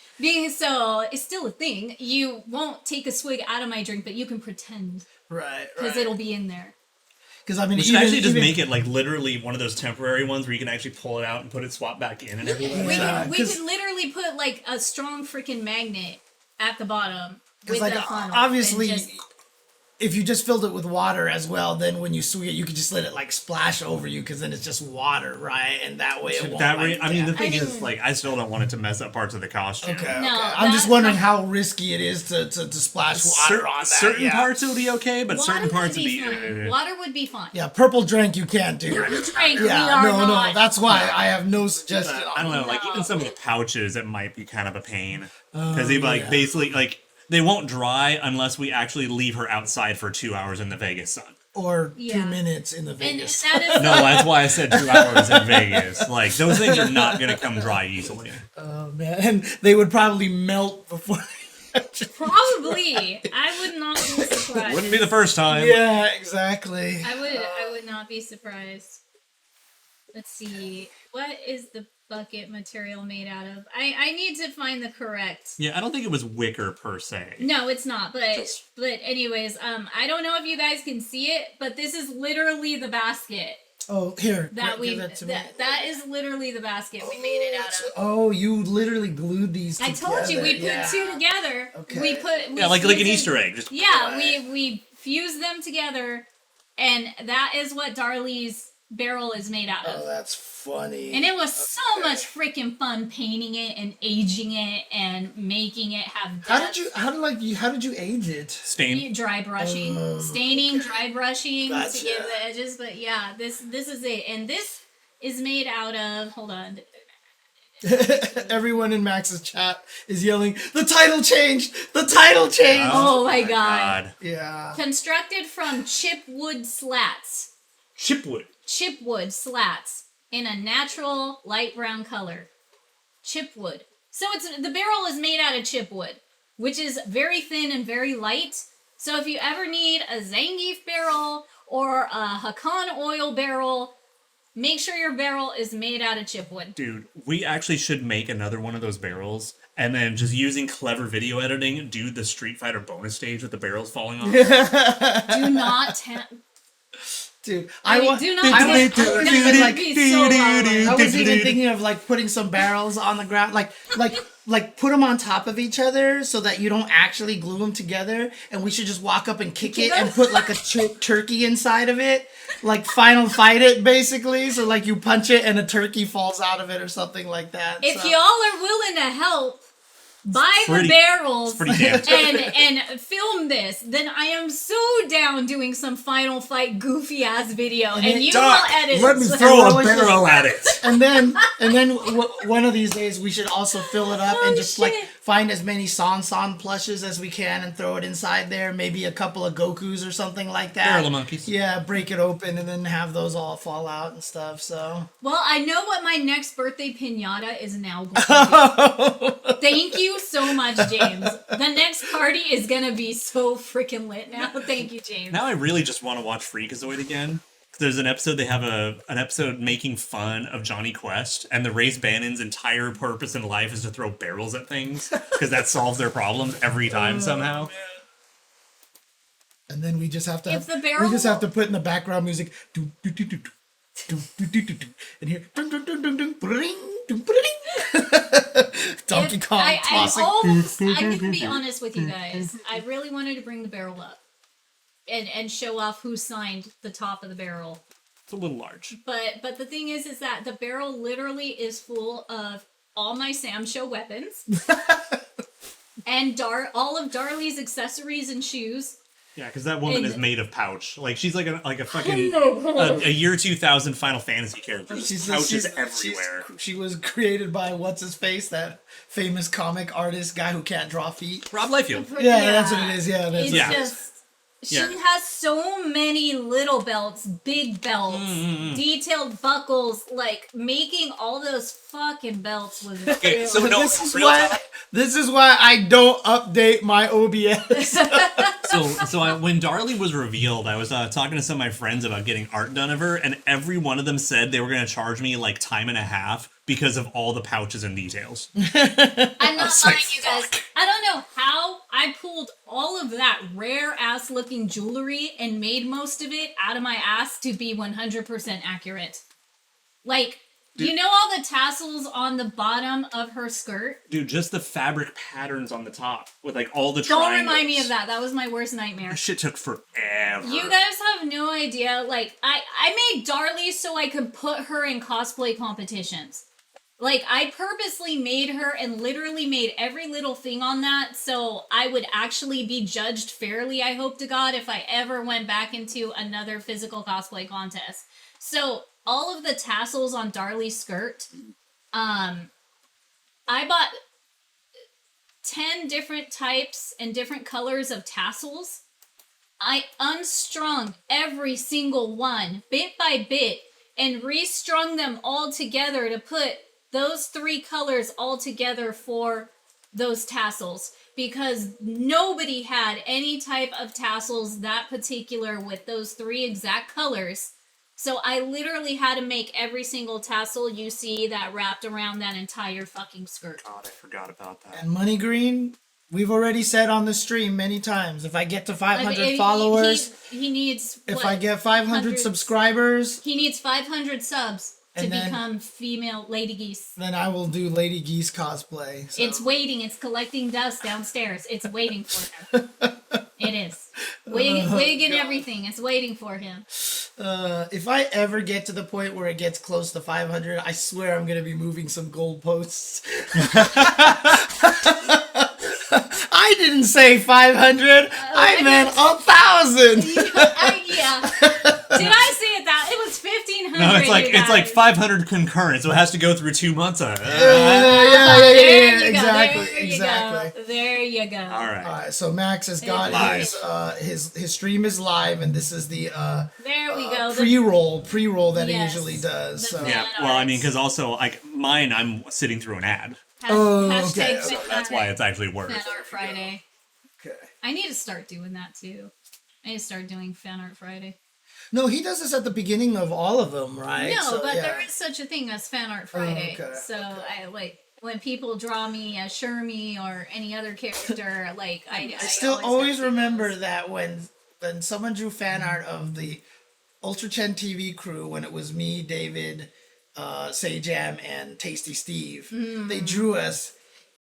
C: so it's still a thing. You won't take a swig out of my drink, but you can pretend.
A: Right.
C: Because it'll be in there.
A: Because I mean,
B: we should actually just make it like literally one of those temporary ones where you can actually pull it out and put it swap back in and everything.
C: We could literally put like a strong freaking magnet at the bottom with
A: like,
C: that funnel.
A: Obviously, if you just filled it with water as well, then when you swig it, you could just let it like splash over you because then it's just water, right? And that way it won't.
B: The thing is, like, I still don't want it to mess up parts of the costume.
A: Okay. I'm just wondering how risky it is to splash water on that.
B: Certain parts will be okay, but certain parts will be
C: fine. Water would be fine.
A: Yeah, purple drink you can't do.
C: Purple drink,
A: no. That's why I have no suggestion.
B: I don't know, like even some of the pouches, it might be kind of a pain because they like basically like. They won't dry unless we actually leave her outside for 2 hours in the Vegas sun.
A: Or 2 minutes in the Vegas.
C: And that is
B: no, that's why I said 2 hours in Vegas. Like, those things are not going to come dry easily.
A: Oh, man. And they would probably melt before.
C: Probably. I would not be surprised.
B: Wouldn't be the first time.
A: Yeah, exactly.
C: I would not be surprised. Let's see. What is the bucket material made out of? I need to find the correct.
B: Yeah, I don't think it was wicker per se.
C: No, it's not. But anyways, I don't know if you guys can see it, but this is literally the basket.
A: Oh, here.
C: That that is literally the basket we made it out of.
A: Oh, you literally glued these together.
C: I told you we put two together.
A: Okay.
C: We
B: like an Easter egg. Just
C: we fused them together, and that is what Darlie's barrel is made out of.
A: Oh, that's funny.
C: And it was so much freaking fun painting it and aging it and making it have depth.
A: How did you age it?
C: Dry brushing. Staining, dry brushing
A: Gotcha.
C: to give the edges. But yeah, this is it. And this is made out of, hold on.
A: Everyone in Max's chat is yelling, "The title changed! The title changed!"
C: Oh my god.
A: Yeah.
C: Constructed from chipwood slats. Chipwood slats in a natural light brown color. Chipwood. So the barrel is made out of chipwood, which is very thin and very light. So if you ever need a Zangief barrel or a Hakan oil barrel, make sure your barrel is made out of chipwood.
B: Dude, we actually should make another one of those barrels and then just using clever video editing, do the Street Fighter bonus stage with the barrels falling off.
C: Do not
A: Dude,
C: I was
A: even thinking of like putting some barrels on the ground, like put them on top of each other so that you don't actually glue them together, and we should just walk up and kick it and put like a turkey inside of it, like Final Fight it basically. So like you punch it and a turkey falls out of it or something like that.
C: If y'all are willing to help, buy the
B: It's
C: barrels
B: pretty damn
C: and film this, then I am so down doing some Final Fight goofy ass video, and you
B: Doc,
C: will edit.
D: Let me
C: it.
D: throw a barrel at it.
A: And then one of these days we should also fill it up and just like find as many San plushes as we can and throw it inside there. Maybe a couple of Gokus or something like that.
B: Barrel of monkeys.
A: Yeah, break it open and then have those all fall out and stuff. So
C: Well, I know what my next birthday pinata is now going to be. Thank you so much, James. The next party is gonna be so freaking lit now. Thank you, James.
B: Now I really just want to watch Freakazoid again. There's an episode, they have an episode making fun of Johnny Quest, and the Race Bannon's entire purpose in life is to throw barrels at things, because that solves their problems every time somehow.
A: and then we just have to
C: If the barrel-
A: we just have to put in the background music do, do, do, do, do, do, do, do, do, do, and here dun, dun, dun, dun, dun, ba-da-ding, dun, ba-da-ding. Donkey
C: If-
A: Kong
C: I
A: tossing.
C: I'm gonna be honest with you guys. I really wanted to bring the barrel up and show off who signed the top of the barrel.
B: It's a little large.
C: But the thing is that the barrel literally is full of all my Sam Show weapons and all of Darley's accessories and shoes.
B: Yeah, because that woman
C: And-
B: is made of pouch. Like, she's like a fucking a year 2000 Final Fantasy character. There's pouches everywhere.
A: She was created by what's his face, that famous comic artist guy who can't draw feet.
B: Rob Liefeld.
A: Yeah, that's what it is. Yeah, that's
C: It's
B: Yeah.
C: just she
B: Yeah.
C: has so many little belts, big belts, detailed buckles. Like making all those fucking belts was
B: Okay, so
C: really-
B: no,
A: This is why I don't update my OBS.
B: So when Darley was revealed, I was talking to some of my friends about getting art done of her, and every one of them said they were going to charge me like time and a half because of all the pouches and details.
C: I'm not lying, you guys. I don't know how I pulled all of that rare ass looking jewelry and made most of it out of my ass to be 100% accurate. Like, you know all the tassels on the bottom of her skirt?
B: Dude, just the fabric patterns on the top with like all the
C: Don't
B: triangles.
C: remind me of that. That was my worst nightmare.
B: That shit took forever.
C: You guys have no idea. Like, I made Darley so I could put her in cosplay competitions. Like, I purposely made her and literally made every little thing on that so I would actually be judged fairly, I hope to God, if I ever went back into another physical cosplay contest. So, all of the tassels on Darley's skirt, I bought 10 different types and different colors of tassels. I unstrung every single one, bit by bit, and restrung them all together to put those 3 colors all together for those tassels. Because nobody had any type of tassels that particular with those 3 exact colors. So I literally had to make every single tassel you see that wrapped around that entire fucking skirt.
B: God, I forgot about that.
A: And Money Green, we've already said on the stream many times, if I get to 500 followers,
C: He needs.
A: if I get 500
C: 100
A: subscribers,
C: He needs 500 subs to
A: And then-
C: become female Lady Geese.
A: then I will do Lady Geese cosplay. So.
C: It's waiting. It's collecting dust downstairs. It's waiting for him. It is. Wig and everything. It's waiting for him.
A: If I ever get to the point where it gets close to 500, I swear I'm gonna be moving some goalposts. I didn't say 500. I meant 1,000.
C: Yeah. Did I say it that? It was 1,500.
B: No, it's like
C: you
B: it's like
C: guys.
B: 500 concurrent, so it has to go through 2 months.
A: Yeah,
C: There you go,
A: exactly,
C: there you
A: exactly.
C: go, There you go.
B: All right.
A: All right, so Max has got his stream is live, and this is the
C: There we go.
A: pre-roll that
C: Yes.
A: he usually does.
C: The
A: So.
C: fan
B: Yeah, well, I mean, because also, like, mine, I'm sitting through an ad.
C: Hashtag
A: okay.
C: Fan
B: That's why it's actually worse.
C: Fan Art Friday.
A: Okay.
C: I need to start doing that too. I need to start doing Fan Art Friday.
A: No, he does this at the beginning of all of them, right?
C: No,
A: So,
C: but
A: yeah.
C: there is such a thing as Fan Art Friday.
A: okay,
C: So I like when people draw me as Shermie or any other character. Like I
A: still
C: always
A: always
C: have to do
A: remember
C: those.
A: that when someone drew fan art of the UltraChenTV crew, when it was me, David, Sajam, and Tasty Steve, they drew us,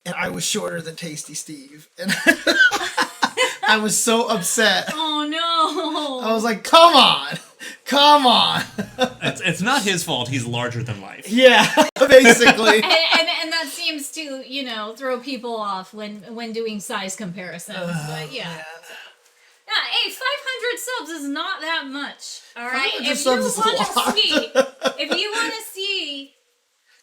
A: and I was shorter than Tasty Steve, and I was so upset.
C: Oh no!
A: I was like, "Come on!" Come on.
B: It's not his fault. He's larger than life.
A: Yeah, basically.
C: And that seems to, throw people off when doing size comparisons. But yeah.
A: Man.
C: Yeah, hey, 500 subs is not that much. All right,
A: 500
C: if
A: subs is a lot.
C: if you want to see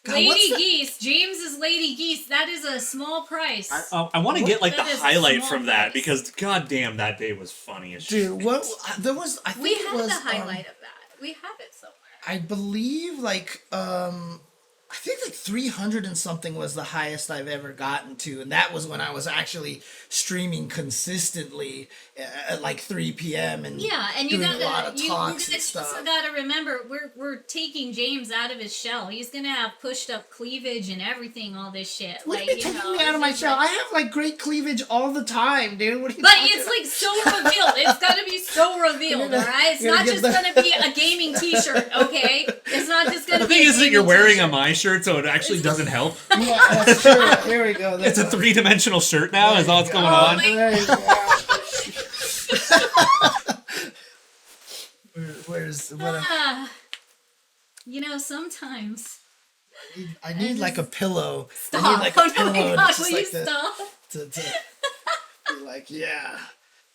A: God,
C: Lady Geese, James's Lady Geese, that is a small price.
B: I want to get like the
C: That is a
B: highlight
C: small
B: from that
C: price.
B: because goddamn that day was funny as shit.
A: Dude, what there was? I think
C: We
A: it
C: have
A: was
C: the highlight of that. We have it somewhere.
A: I believe I think like 300 and something was the highest I've ever gotten to, and that was when I was actually streaming consistently at like 3 p.m. and
C: Yeah, and you
A: doing
C: gotta,
A: a lot of
C: you
A: talks and
C: also
A: stuff.
C: gotta remember, we're taking James out of his shell. He's gonna have pushed up cleavage and everything, all this shit.
A: What
C: Like,
A: are you taking me out of my
C: it's
A: shell?
C: like-
A: I have like great cleavage all the time, dude. What are you
C: But
A: talking
C: it's
A: about?
C: like so revealed. It's gotta be so revealed,
A: You're gonna-
C: alright? It's
A: you're
C: not
A: gonna
C: just
A: get
C: gonna be a gaming t-shirt, okay? It's not just gonna
B: The
C: be
B: thing
C: a
B: is that
C: gaming
B: you're wearing a
C: t-shirt.
B: my shirt, so it actually doesn't help.
A: Yeah, that's true. Here we go.
B: It's a 3-dimensional shirt now. Is all that's going
C: Oh
B: on.
C: my-
A: There you go. Where's what?
C: Sometimes.
A: I need like a pillow.
C: Stop.
A: I need like a
C: Oh
A: pillow
C: my god,
A: just
C: will you
A: like that
C: stop?
A: to be like, yeah.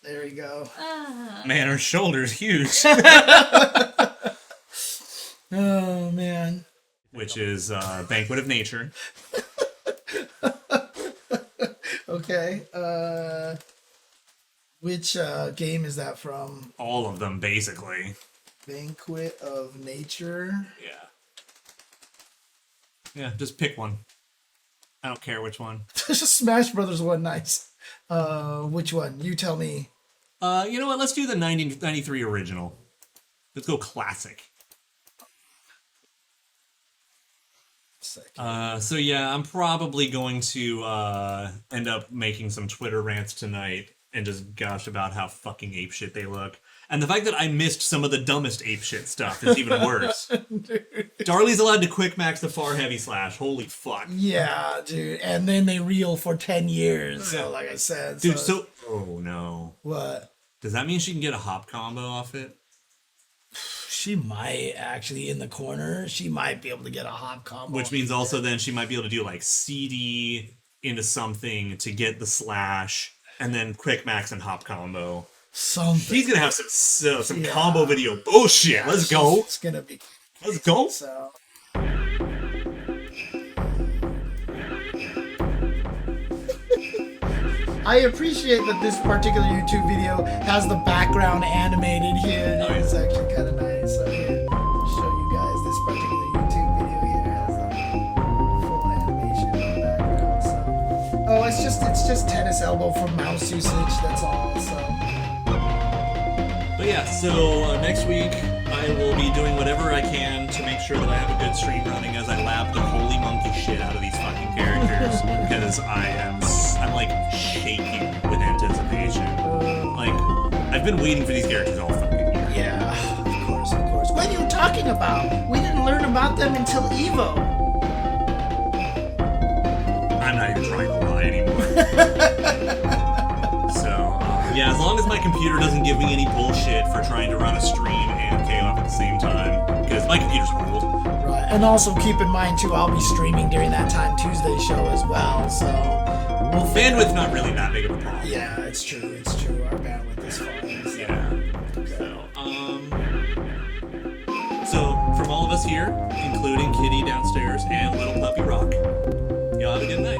A: There we go.
B: Man, her shoulder's huge.
A: Oh man.
B: Which is Banquet of Nature.
A: Okay. Which game is that from?
B: All of them, basically.
A: Banquet of Nature.
B: Yeah. Yeah, just pick one. I don't care which one.
A: There's a Smash Brothers one. Nice. Which one? You tell me.
B: You know what? Let's do the 1993 original. Let's go classic. So yeah, I'm probably going to end up making some Twitter rants tonight and just gush about how fucking apeshit they look. And the fact that I missed some of the dumbest apeshit stuff is even worse. Darley's allowed to quick max the far heavy slash. Holy fuck.
A: Yeah, dude. And then they reel for 10 years. So, like I said.
B: Dude, so... Oh, no.
A: What?
B: Does that mean she can get a hop combo off it?
A: She might actually in the corner. She might be able to get a hop combo.
B: Which means also then she might be able to do like CD into something to get the slash and then quick max and hop combo.
A: Something.
B: She's gonna have some combo video bullshit.
A: Yeah,
B: Let's go.
A: It's gonna be.
B: Let's go.
A: So. I appreciate that this particular YouTube video has the background animated here.
B: Oh, yeah.
A: It's actually kind of nice. So here, show you guys this particular YouTube video here has the full animation in the background. So, oh, it's just tennis elbow for mouse usage. That's all. So.
B: But yeah, so next week I will be doing whatever I can to make sure that I have a good stream running as I lab the holy monkey shit out of these fucking characters because I'm like shaking with anticipation. Like I've been waiting for these characters all fucking year.
A: Yeah, of course. What are you talking about? We didn't learn about them until Evo.
B: I'm not even trying to lie anymore. So, yeah, as long as my computer doesn't give me any bullshit for trying to run a stream and KOF at the same time, because my computer's old.
A: Right, and also keep in mind too, I'll be streaming during that Time Tuesday show as well, so we'll
B: Bandwidth's not really that big of a problem.
A: Yeah, it's true. Our bandwidth is fine. So.
B: Yeah. So, from all of us here, including Kitty downstairs and Little Puppy Rock, y'all have a good night.